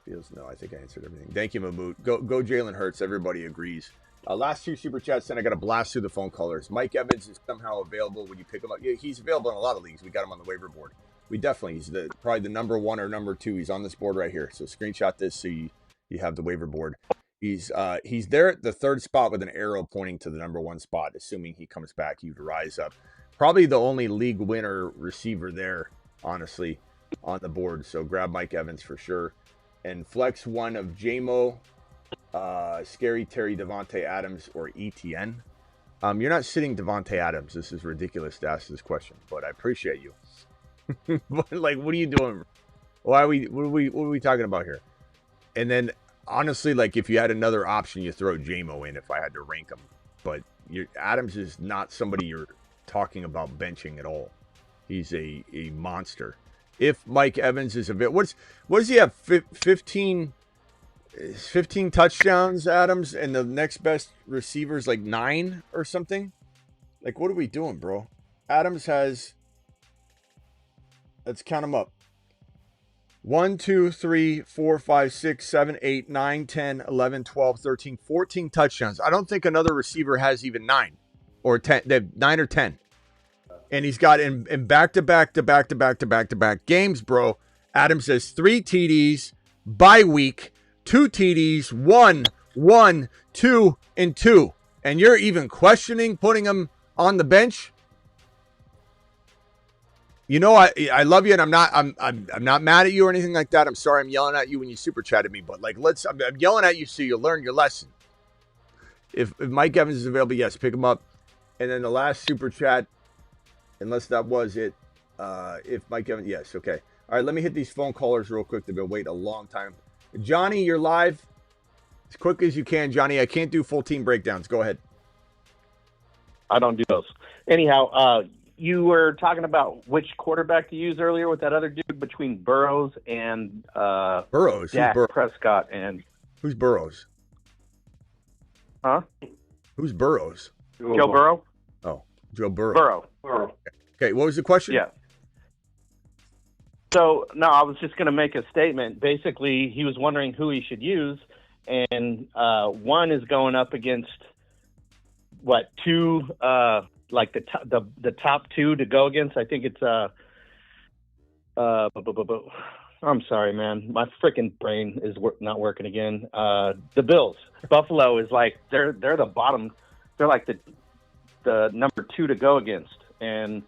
Speaker 1: Feels no. I think I answered everything. Thank you, Mamoot. Go Jalen Hurts. Everybody agrees. Last 2 super chats, then I got to blast through the phone callers. Mike Evans is somehow available when you pick him up. Yeah, he's available in a lot of leagues. We got him on the waiver board. He's probably the number 1 or number 2. He's on this board right here. So screenshot this so you have the waiver board. He's there at the 3rd spot with an arrow pointing to the number 1 spot. Assuming he comes back, you'd rise up. Probably the only league winner receiver there, honestly, on the board. So grab Mike Evans for sure. And flex 1 of JMO, Scary Terry, Devontae Adams, or ETN. You're not sitting Devontae Adams. This is ridiculous to ask this question, but I appreciate you. Like, what are you doing? What are we talking about here? And then, honestly, like, if you had another option, you throw JMO in if I had to rank him. But Adams is not somebody you're talking about benching at all. He's a monster. If Mike Evans is available, what does he have? 15 touchdowns, Adams, and the next best receiver is like 9 or something. Like, what are we doing, bro? Adams has. Let's count them up. 1, 2, 3, 4, 5, 6, 7, 8, 9, 10, 11, 12, 13, 14 touchdowns. I don't think another receiver has even 9 or 10. They have 9 or 10. And he's got in back-to-back games, bro. Adams has 3 TDs, bye week, 2 TDs, 1, 2, and 2. And you're even questioning putting him on the bench? You know, I love you, and I'm not mad at you or anything like that. I'm sorry I'm yelling at you when you super chatted me, but like I'm yelling at you so you'll learn your lesson. If Mike Evans is available, yes, pick him up. And then the last super chat, unless that was it, if Mike Evans, yes, okay. All right, let me hit these phone callers real quick. They've been waiting a long time. Johnny, you're live. As quick as you can, Johnny. I can't do full team breakdowns. Go ahead.
Speaker 14: I don't do those. Anyhow, you were talking about which quarterback to use earlier with that other dude between Burrows and
Speaker 1: Burrows.
Speaker 14: Dak Prescott and
Speaker 1: who's Burrows?
Speaker 14: Huh?
Speaker 1: Who's Burrows?
Speaker 14: Joe Burrow.
Speaker 1: Oh, Joe Burrow.
Speaker 14: Burrow.
Speaker 1: Okay, what was the question?
Speaker 14: Yeah. So no, I was just going to make a statement. Basically, he was wondering who he should use, and one is going up against what 2. Like the top 2 to go against. I think it's I'm sorry, man. My freaking brain is not working again. The Bills. Buffalo is like they're the bottom. They're like the number 2 to go against, and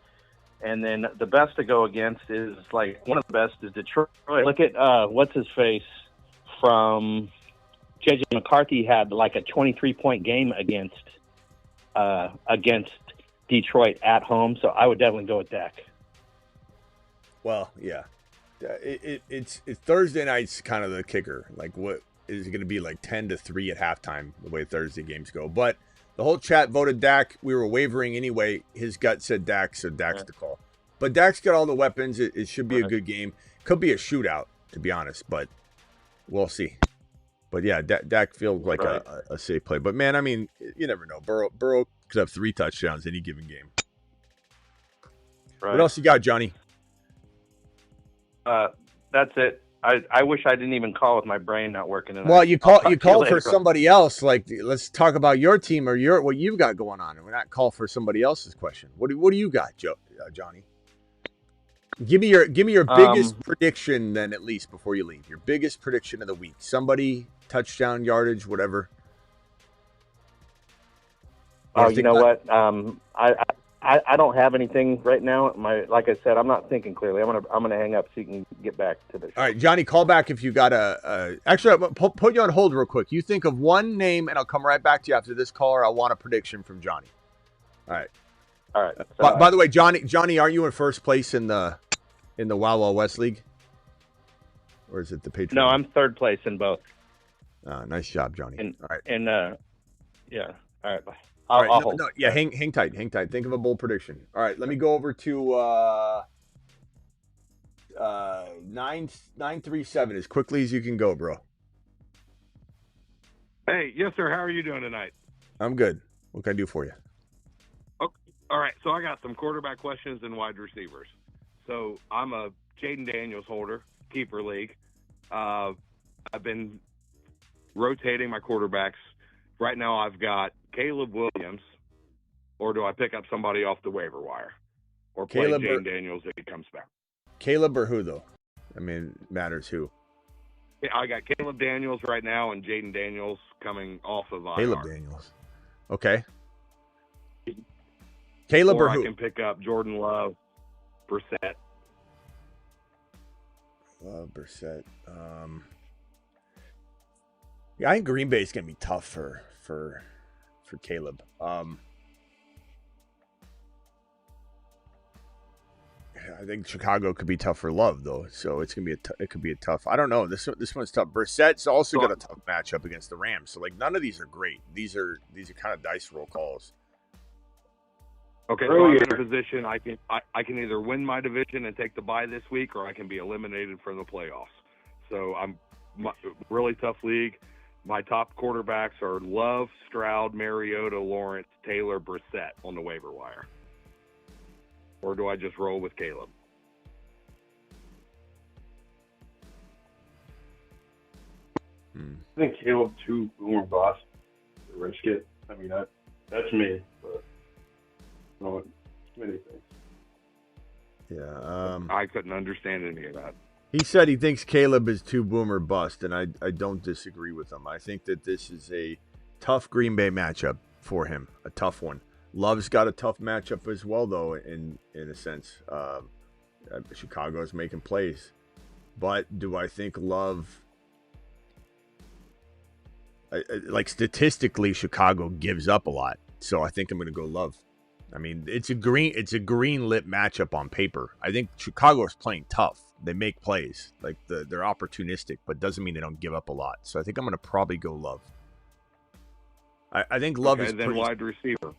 Speaker 14: then the best to go against is like one of the best is Detroit. Look at what's his face from JJ McCarthy had like a 23-point game against Detroit at home, so I would definitely go with Dak.
Speaker 1: Well, yeah, it's Thursday night's kind of the kicker. Like, what is it going to be like 10-3 at halftime? The way Thursday games go, but The whole chat voted Dak. We were wavering anyway. His gut said Dak, so Dak's the call. But Dak's got all the weapons. It should be a good game. Could be a shootout, to be honest, but we'll see. But yeah, Dak feels like a safe play. But man, I mean, you never know. Burrow could have 3 touchdowns any given game. What else you got, Johnny?
Speaker 14: That's it. I wish I didn't even call with my brain not working.
Speaker 1: Well, you called for somebody else. Like, let's talk about your team or what you've got going on, and we're not call for somebody else's question. What do you got, Johnny? Give me your biggest prediction then, at least before you leave. Your biggest prediction of the week. Somebody touchdown, yardage, whatever.
Speaker 14: Oh, you know what? I don't have anything right now. Like I said, I'm not thinking clearly. I'm gonna hang up so you can get back to the show.
Speaker 1: All right, Johnny, call back if you got actually, I'll put you on hold real quick. You think of one name, and I'll come right back to you after this caller. I want a prediction from Johnny. All right. By the way, Johnny, aren't you in first place in the Wild Wild West League? Or is it the Patriots?
Speaker 14: No, I'm third place in both.
Speaker 1: Nice job, Johnny. All right.
Speaker 14: Yeah. All right, bye.
Speaker 1: All right, hang tight. Think of a bold prediction. All right, let me go over to 937 as quickly as you can go, bro.
Speaker 15: Hey, yes, sir. How are you doing tonight?
Speaker 1: I'm good. What can I do for you?
Speaker 15: Okay. All right, so I got some quarterback questions and wide receivers. So I'm a Jaden Daniels holder, keeper league. I've been rotating my quarterbacks. Right now I've got Caleb Williams, or do I pick up somebody off the waiver wire? Or play Jaden Daniels if he comes back?
Speaker 1: Caleb or who, though? I mean, matters who.
Speaker 15: Yeah, I got Caleb Daniels right now and Jaden Daniels coming off of IR.
Speaker 1: Caleb Daniels. Okay. Caleb or who?
Speaker 15: I can pick up Jordan Love, Brissett.
Speaker 1: Brissett. Yeah, I think Green Bay is going to be tough for Caleb. I think Chicago could be tough for Love though, so it's gonna be it could be a tough. I don't know. This one's tough. Brissett's also got a tough matchup against the Rams. So like none of these are great. These are kind of dice roll calls.
Speaker 15: Okay, so I'm in a position I can either win my division and take the bye this week, or I can be eliminated from the playoffs. So I'm really tough league. My top quarterbacks are Love, Stroud, Mariota, Lawrence, Taylor, Brissett on the waiver wire. Or do I just roll with Caleb?
Speaker 7: I think Caleb too more boss to risk it. I mean that's me, but I don't know what Smitty thinks.
Speaker 1: Yeah,
Speaker 15: I couldn't understand any of that.
Speaker 1: He said he thinks Caleb is too boomer bust, and I don't disagree with him. I think that this is a tough Green Bay matchup for him, a tough one. Love's got a tough matchup as well, though, in a sense. Chicago's making plays. But do I think Love... like, statistically, Chicago gives up a lot. So I think I'm going to go Love. I mean, it's a green lit matchup on paper. I think Chicago is playing tough. They make plays. Like, they're opportunistic, but doesn't mean they don't give up a lot. So I think I'm going to probably go Love. I think Love is
Speaker 15: then wide receiver.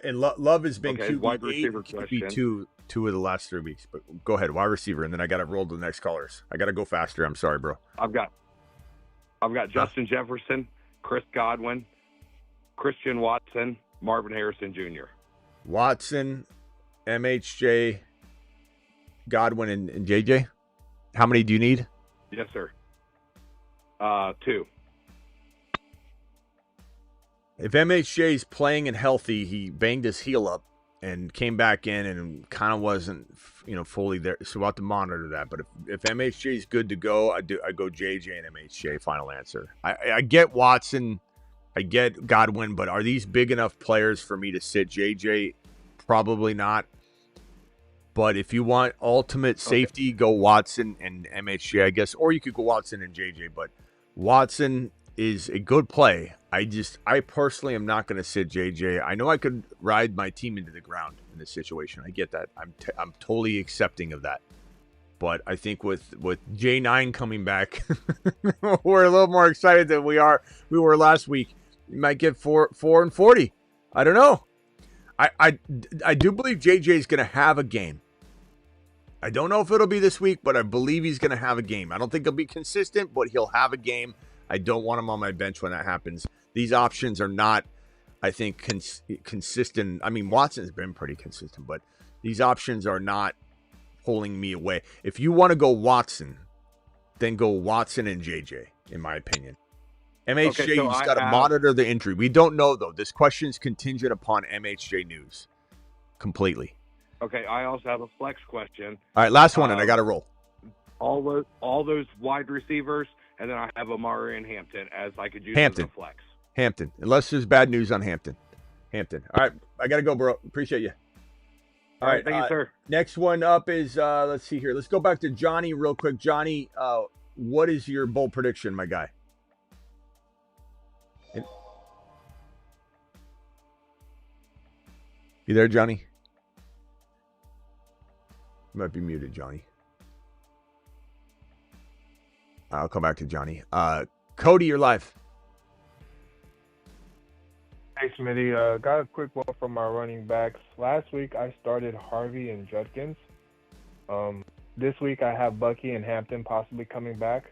Speaker 1: And Love has been
Speaker 15: wide receiver
Speaker 1: QB2 of the last 3 weeks. But go ahead, wide receiver, and then I got to roll to the next callers. I got to go faster. I'm sorry, bro.
Speaker 15: I've got Justin Jefferson, Chris Godwin, Christian Watson, Marvin Harrison Jr.
Speaker 1: Watson, MHJ, Godwin, and JJ. How many do you need?
Speaker 15: Yes, sir. 2.
Speaker 1: If MHJ is playing and healthy, he banged his heel up and came back in and kind of wasn't, fully there. So we'll have to monitor that. But if MHJ is good to go, I go JJ and MHJ. Final answer. I get Watson, I get Godwin, but are these big enough players for me to sit JJ? Probably not. But if you want ultimate safety, go Watson and MHJ, I guess. Or you could go Watson and JJ. But Watson is a good play. I personally am not going to sit JJ. I know I could ride my team into the ground in this situation. I get that. I'm totally accepting of that. But I think with J9 coming back, we're a little more excited than we were last week. You might get 4-40. I don't know. I do believe JJ's going to have a game. I don't know if it'll be this week, but I believe he's going to have a game. I don't think he'll be consistent, but he'll have a game. I don't want him on my bench when that happens. These options are not, I think, consistent. I mean, Watson's been pretty consistent, but these options are not pulling me away. If you want to go Watson, then go Watson and JJ, in my opinion. MHJ, you just got to monitor the injury. We don't know, though. This question is contingent upon MHJ news completely.
Speaker 15: Okay, I also have a flex question.
Speaker 1: All right, last one, and I got to roll.
Speaker 15: All those wide receivers, and then I have Omarion Hampton as I could use
Speaker 1: Hampton.
Speaker 15: as a flex.
Speaker 1: Hampton, unless there's bad news on Hampton. Hampton. All right, I got to go, bro. Appreciate you.
Speaker 15: All right, thank you, sir.
Speaker 1: Next one up is, let's see here. Let's go back to Johnny real quick. Johnny, what is your bold prediction, my guy? You there, Johnny? You might be muted, Johnny. I'll come back to Johnny. Cody, you're live.
Speaker 16: Hey, Smitty. Got a quick one from my running backs. Last week, I started Harvey and Judkins. This week, I have Bucky and Hampton possibly coming back.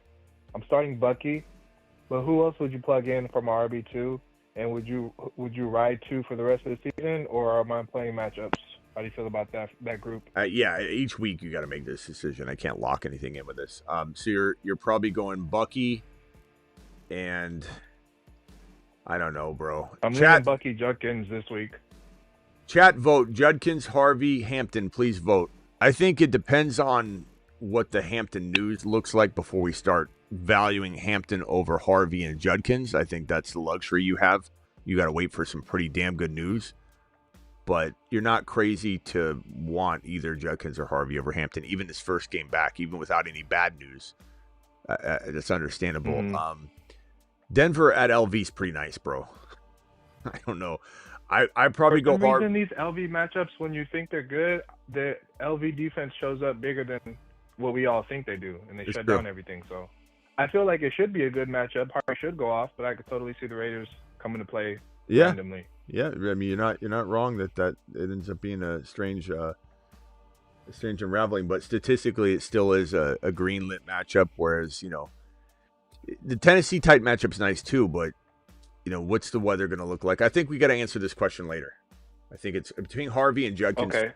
Speaker 16: I'm starting Bucky, but who else would you plug in for my RB2? And would you ride 2 for the rest of the season, or am I playing matchups? How do you feel about that group?
Speaker 1: Yeah, each week you got to make this decision. I can't lock anything in with this. So you're probably going Bucky, and I don't know, bro.
Speaker 16: I'm leaving Bucky Judkins this week.
Speaker 1: Chat vote Judkins, Harvey, Hampton. Please vote. I think it depends on what the Hampton news looks like before we start valuing Hampton over Harvey and Judkins. I think that's the luxury you have. You got to wait for some pretty damn good news. But you're not crazy to want either Judkins or Harvey over Hampton, even this first game back, even without any bad news. That's understandable.
Speaker 16: Mm-hmm.
Speaker 1: Denver at LV is pretty nice, bro. I don't know. I probably go Harvey.
Speaker 16: In these LV matchups, when you think they're good, the LV defense shows up bigger than what we all think they do, and they shut down everything. So I feel like it should be a good matchup. Harvey should go off, but I could totally see the Raiders coming to play randomly.
Speaker 1: Yeah, I mean you're not wrong that it ends up being a strange unraveling, but statistically it still is a green-lit matchup. Whereas the Tennessee type matchup's nice too, but what's the weather going to look like? I think we got to answer this question later. I think it's between Harvey and Judkins.
Speaker 16: Okay.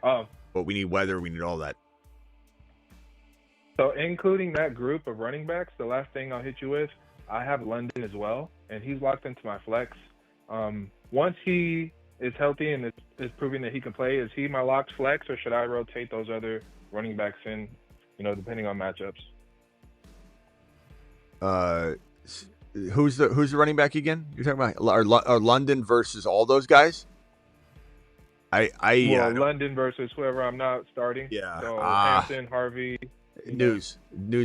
Speaker 1: But we need weather. We need all that.
Speaker 16: So including that group of running backs, the last thing I'll hit you with, I have London as well, and he's locked into my flex. Once he is healthy and is proving that he can play, is he my locked flex, or should I rotate those other running backs in, depending on matchups?
Speaker 1: Who's the running back again? You're talking about are London versus all those guys?
Speaker 16: London versus whoever I'm not starting.
Speaker 1: Yeah.
Speaker 16: So Hampton, Harvey.
Speaker 1: News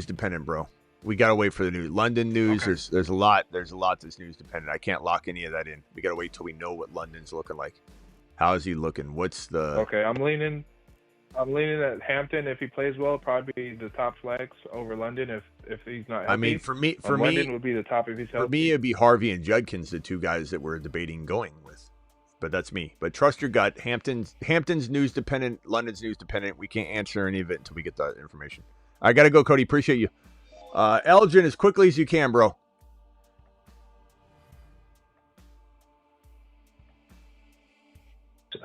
Speaker 1: dependent, bro. We gotta wait for the news. London news. Okay. There's a lot that's news dependent. I can't lock any of that in. We gotta wait till we know what London's looking like. How is he looking? What's the?
Speaker 16: Okay, I'm leaning at Hampton. If he plays well, probably the top flex over London. If he's not healthy.
Speaker 1: I mean, for me,
Speaker 16: London would be the top if he's healthy.
Speaker 1: For me, it'd be Harvey and Judkins, the two guys that we're debating going with. But that's me. But trust your gut. Hampton's news dependent. London's news dependent. We can't answer any of it until we get that information. I gotta go, Cody. Appreciate you. Elgin, as quickly as you can, bro.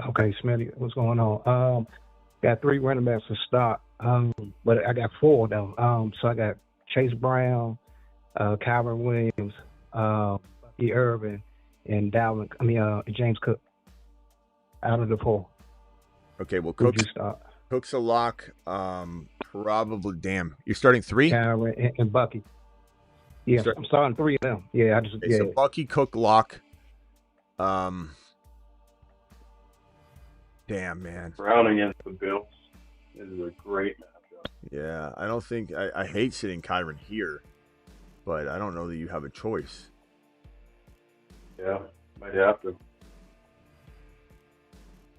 Speaker 17: Okay, Smitty, what's going on? Got 3 running backs to start, but I got 4 though. So I got Chase Brown, Calvin Williams, Bucky Irvin, and James Cook out of the 4.
Speaker 1: Okay, well, Cook's a lock. Probably. Damn, you're starting 3.
Speaker 17: Calvin and Bucky. Yeah, I'm starting 3 of them. Yeah,
Speaker 1: So Bucky, Cook, lock. Damn, man.
Speaker 7: Brown against the Bills. This is a great matchup.
Speaker 1: Yeah, I don't think I hate sitting Kyron here, but I don't know that you have a choice.
Speaker 7: Yeah, might have to.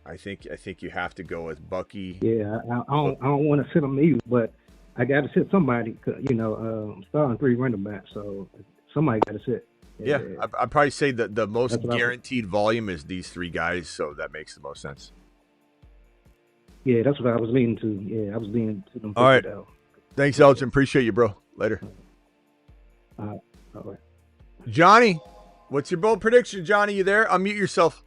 Speaker 1: I think you have to go with Bucky.
Speaker 17: Yeah, I don't want to sit on you, but I got to sit somebody. I'm starting 3 running backs, so somebody got to sit.
Speaker 1: Yeah, I'd probably say that the most
Speaker 17: That's what I was-
Speaker 1: guaranteed volume is these three guys, so that makes the most sense.
Speaker 17: Yeah, that's what I was leaning to. Yeah, I was leaning to them.
Speaker 1: All right.
Speaker 17: Out.
Speaker 1: Thanks, Elgin. Appreciate you, bro. Later.
Speaker 17: All right.
Speaker 1: Johnny, what's your bold prediction, Johnny? You there? Unmute yourself.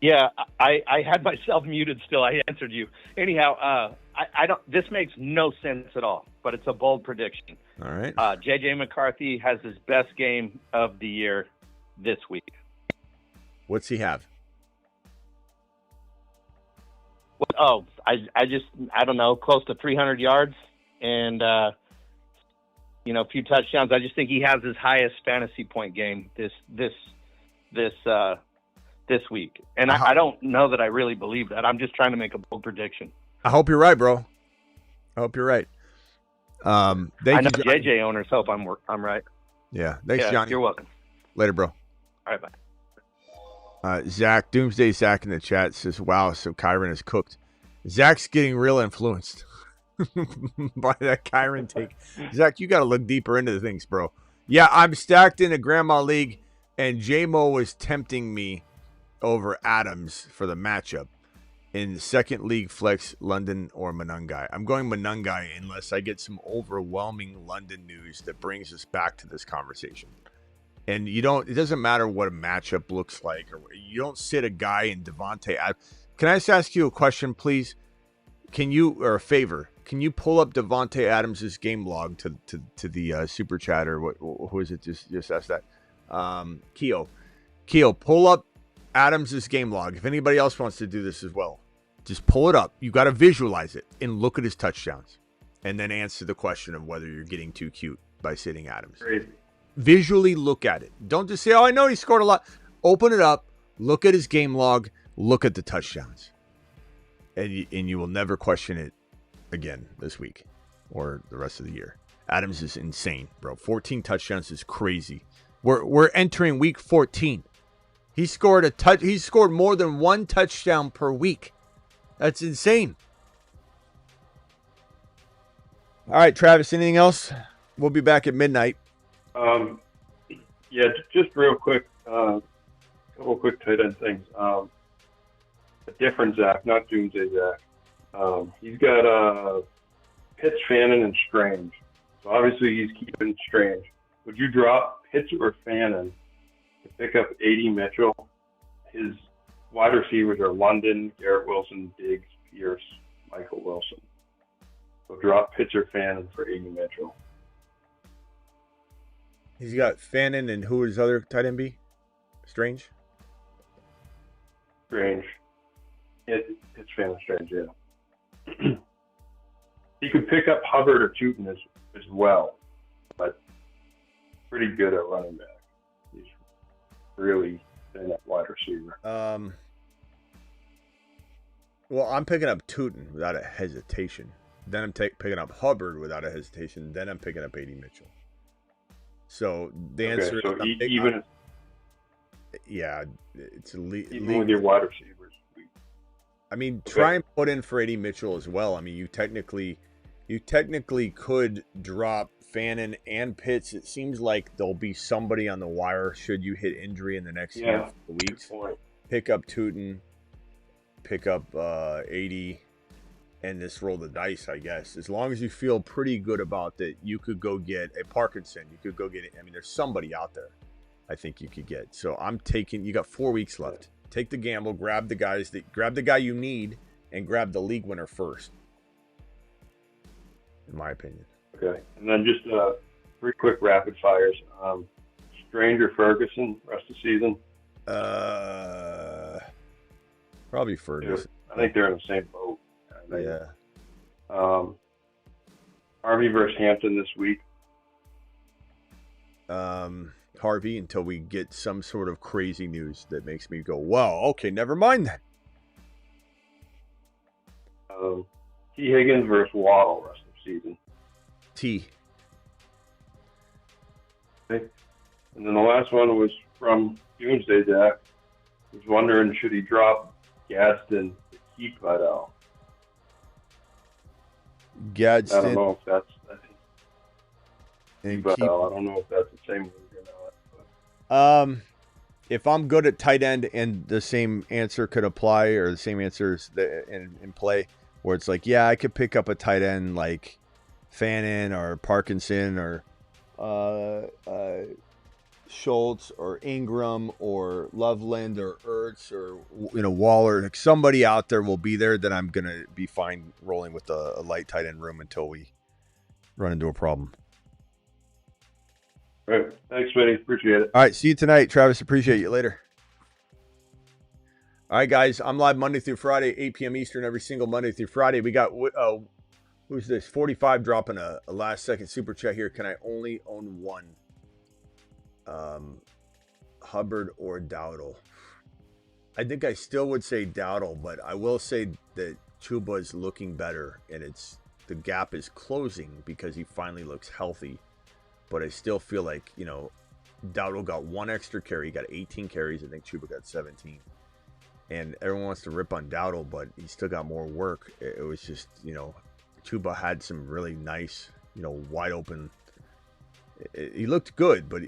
Speaker 14: Yeah, I had myself muted still. I answered you. Anyhow, I don't. This makes no sense at all, but it's a bold prediction.
Speaker 1: All right.
Speaker 14: J.J. McCarthy has his best game of the year this week.
Speaker 1: What's he have?
Speaker 14: Oh, I don't know, close to 300 yards and a few touchdowns. I just think he has his highest fantasy point game this week, and I don't know that I really believe that. I'm just trying to make a bold prediction.
Speaker 1: I hope you're right, bro. I hope you're right. Thank
Speaker 14: I know
Speaker 1: you, Johnny.
Speaker 14: JJ owners hope I'm right.
Speaker 1: Yeah, thanks,
Speaker 14: Yeah,
Speaker 1: Johnny.
Speaker 14: you're welcome.
Speaker 1: Later, bro.
Speaker 14: All right, bye.
Speaker 1: Zach, Doomsday Zach in the chat says, wow, so Kyron is cooked. Zach's getting real influenced by that Kyron take. Zach, you got to look deeper into the things, bro. Yeah, I'm stacked in a grandma league, and J-Mo was tempting me over Adams for the matchup. In the second league, flex London or Monangai. I'm going Monangai unless I get some overwhelming London news that brings us back to this conversation. And it doesn't matter what a matchup looks like, or you don't sit a guy in Devontae. Can I just ask you a question, please? Or a favor? Can you pull up Devontae Adams' game log to the super chat, or what? Who is it? Just ask that. Keo, pull up Adams' game log. If anybody else wants to do this as well, just pull it up. You got to visualize it and look at his touchdowns, and then answer the question of whether you're getting too cute by sitting Adams.
Speaker 7: Crazy.
Speaker 1: Visually look at it. Don't just say, oh, I know he scored a lot. Open it up, look at his game log, look at the touchdowns. And you will never question it again this week or the rest of the year. Adams is insane, bro. 14 touchdowns is crazy. We're entering week 14. He scored more than one touchdown per week. That's insane. All right, Travis, anything else? We'll be back at midnight.
Speaker 7: Yeah, just real quick, a couple quick tight end things. A different Zach, not Doomsday Zach. He's got Pitts, Fannin, and Strange. So obviously he's keeping Strange. Would you drop Pitts or Fannin to pick up A.D. Mitchell? His wide receivers are London, Garrett Wilson, Diggs, Pierce, Michael Wilson. So drop Pitts or Fannin for A.D. Mitchell.
Speaker 1: He's got Fannin, and who would his other tight end be? Strange?
Speaker 7: Strange. It's Fannin Strange, yeah. He could pick up Hubbard or Tootin as well, but pretty good at running back. He's really thin at wide receiver.
Speaker 1: Well, I'm picking up Tootin without a hesitation. Then I'm picking up Hubbard without a hesitation. Then I'm picking up A.D. Mitchell. So the answer is yeah, it's
Speaker 7: even with your wide receivers.
Speaker 1: I mean, try and put in for A.D. Mitchell as well. I mean, you technically could drop Fannin and Pitts. It seems like there'll be somebody on the wire should you hit injury in the next handful of weeks. Pick up Tootin, pick up A.D., and just roll the dice, I guess. As long as you feel pretty good about that, you could go get a Parkinson. You could go get it. I mean, there's somebody out there I think you could get. So you got 4 weeks left. Take the gamble, grab the guy you need, and grab the league winner first, in my opinion.
Speaker 7: Okay. And then just 3 quick rapid fires. Strange or Ferguson, rest of the season?
Speaker 1: Probably Ferguson.
Speaker 7: I think they're in the same boat.
Speaker 1: Yeah.
Speaker 7: Harvey versus Hampton this week.
Speaker 1: Harvey until we get some sort of crazy news that makes me go, well, okay, never mind that.
Speaker 7: T. Higgins versus Waddle rest of the season.
Speaker 1: T.
Speaker 7: Okay. And then the last one was from Doomsday Zach. He was wondering, should he drop Gadsden to keep Vidal?
Speaker 1: Gadsden.
Speaker 7: I don't know if that's
Speaker 1: and
Speaker 7: Vidal. I don't know if that's the same league or not.
Speaker 1: If I'm good at tight end and the same answer could apply, or the same answers in play, where it's like, yeah, I could pick up a tight end like Fannin or Parkinson or Schultz or Ingram or Loveland or Ertz or Waller. Like somebody out there will be there, that I'm gonna be fine rolling with a light tight end room until we run into a problem.
Speaker 7: All right. Thanks, Smitty. Appreciate it.
Speaker 1: All right. See you tonight, Travis. Appreciate you. Later. All right, guys. I'm live Monday through Friday, 8 p.m. Eastern, every single Monday through Friday. We got, who's this? 45 dropping a last-second super chat here. Can I only own one? Hubbard or Dowdle? I think I still would say Dowdle, but I will say that Chuba is looking better, and the gap is closing because he finally looks healthy. But I still feel like, Dowdle got one extra carry. He got 18 carries. I think Chuba got 17. And everyone wants to rip on Dowdle, but he still got more work. It was just, Chuba had some really nice, wide open. He looked good, but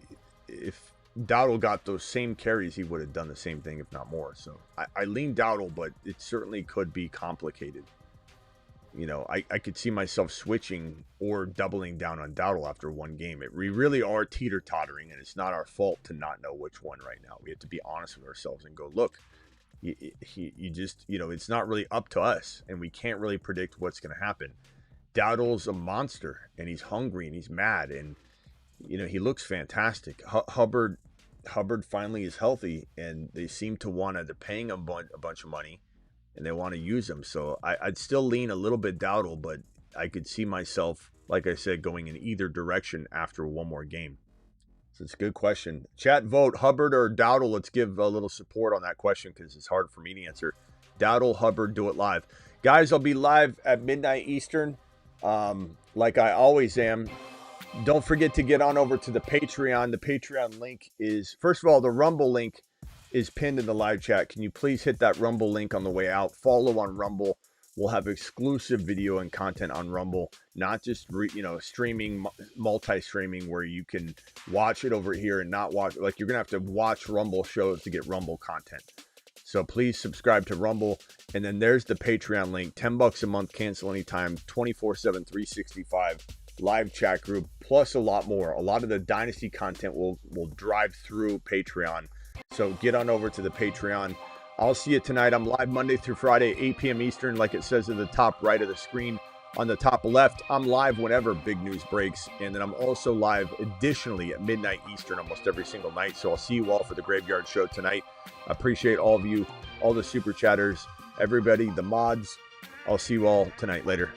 Speaker 1: if Dowdle got those same carries, he would have done the same thing, if not more. So I lean Dowdle, but it certainly could be complicated. I could see myself switching or doubling down on Dowdle after one game. We really are teeter-tottering, and it's not our fault to not know which one right now. We have to be honest with ourselves and go, look, you just, it's not really up to us, and we can't really predict what's going to happen. Dowdle's a monster, and he's hungry, and he's mad, and, he looks fantastic. Hubbard finally is healthy, and they seem to want to, they're paying him a bunch of money, and they want to use him. So I'd still lean a little bit Dowdle, but I could see myself, like I said, going in either direction after one more game. So it's a good question. Chat, vote Hubbard or Dowdle. Let's give a little support on that question because it's hard for me to answer. Dowdle, Hubbard, do it live. Guys, I'll be live at midnight Eastern, like I always am. Don't forget to get on over to the Patreon. The Patreon link is, first of all, the Rumble link is pinned in the live chat. Can you please hit that Rumble link on the way out? Follow on Rumble. We'll have exclusive video and content on Rumble, not just streaming, multi-streaming, where you can watch it over here and not watch. Like, you're gonna have to watch Rumble shows to get Rumble content. So please subscribe to Rumble, and then there's the Patreon link. $10 a month, cancel anytime, 24/7, 365. Live chat group, plus a lot more. A lot of the Dynasty content will drive through Patreon. So get on over to the Patreon. I'll see you tonight. I'm live Monday through Friday, 8 p.m. Eastern, like it says at the top right of the screen. On the top left, I'm live whenever big news breaks. And then I'm also live additionally at midnight Eastern almost every single night. So I'll see you all for the Graveyard Show tonight. I appreciate all of you, all the super chatters, everybody, the mods. I'll see you all tonight. Later.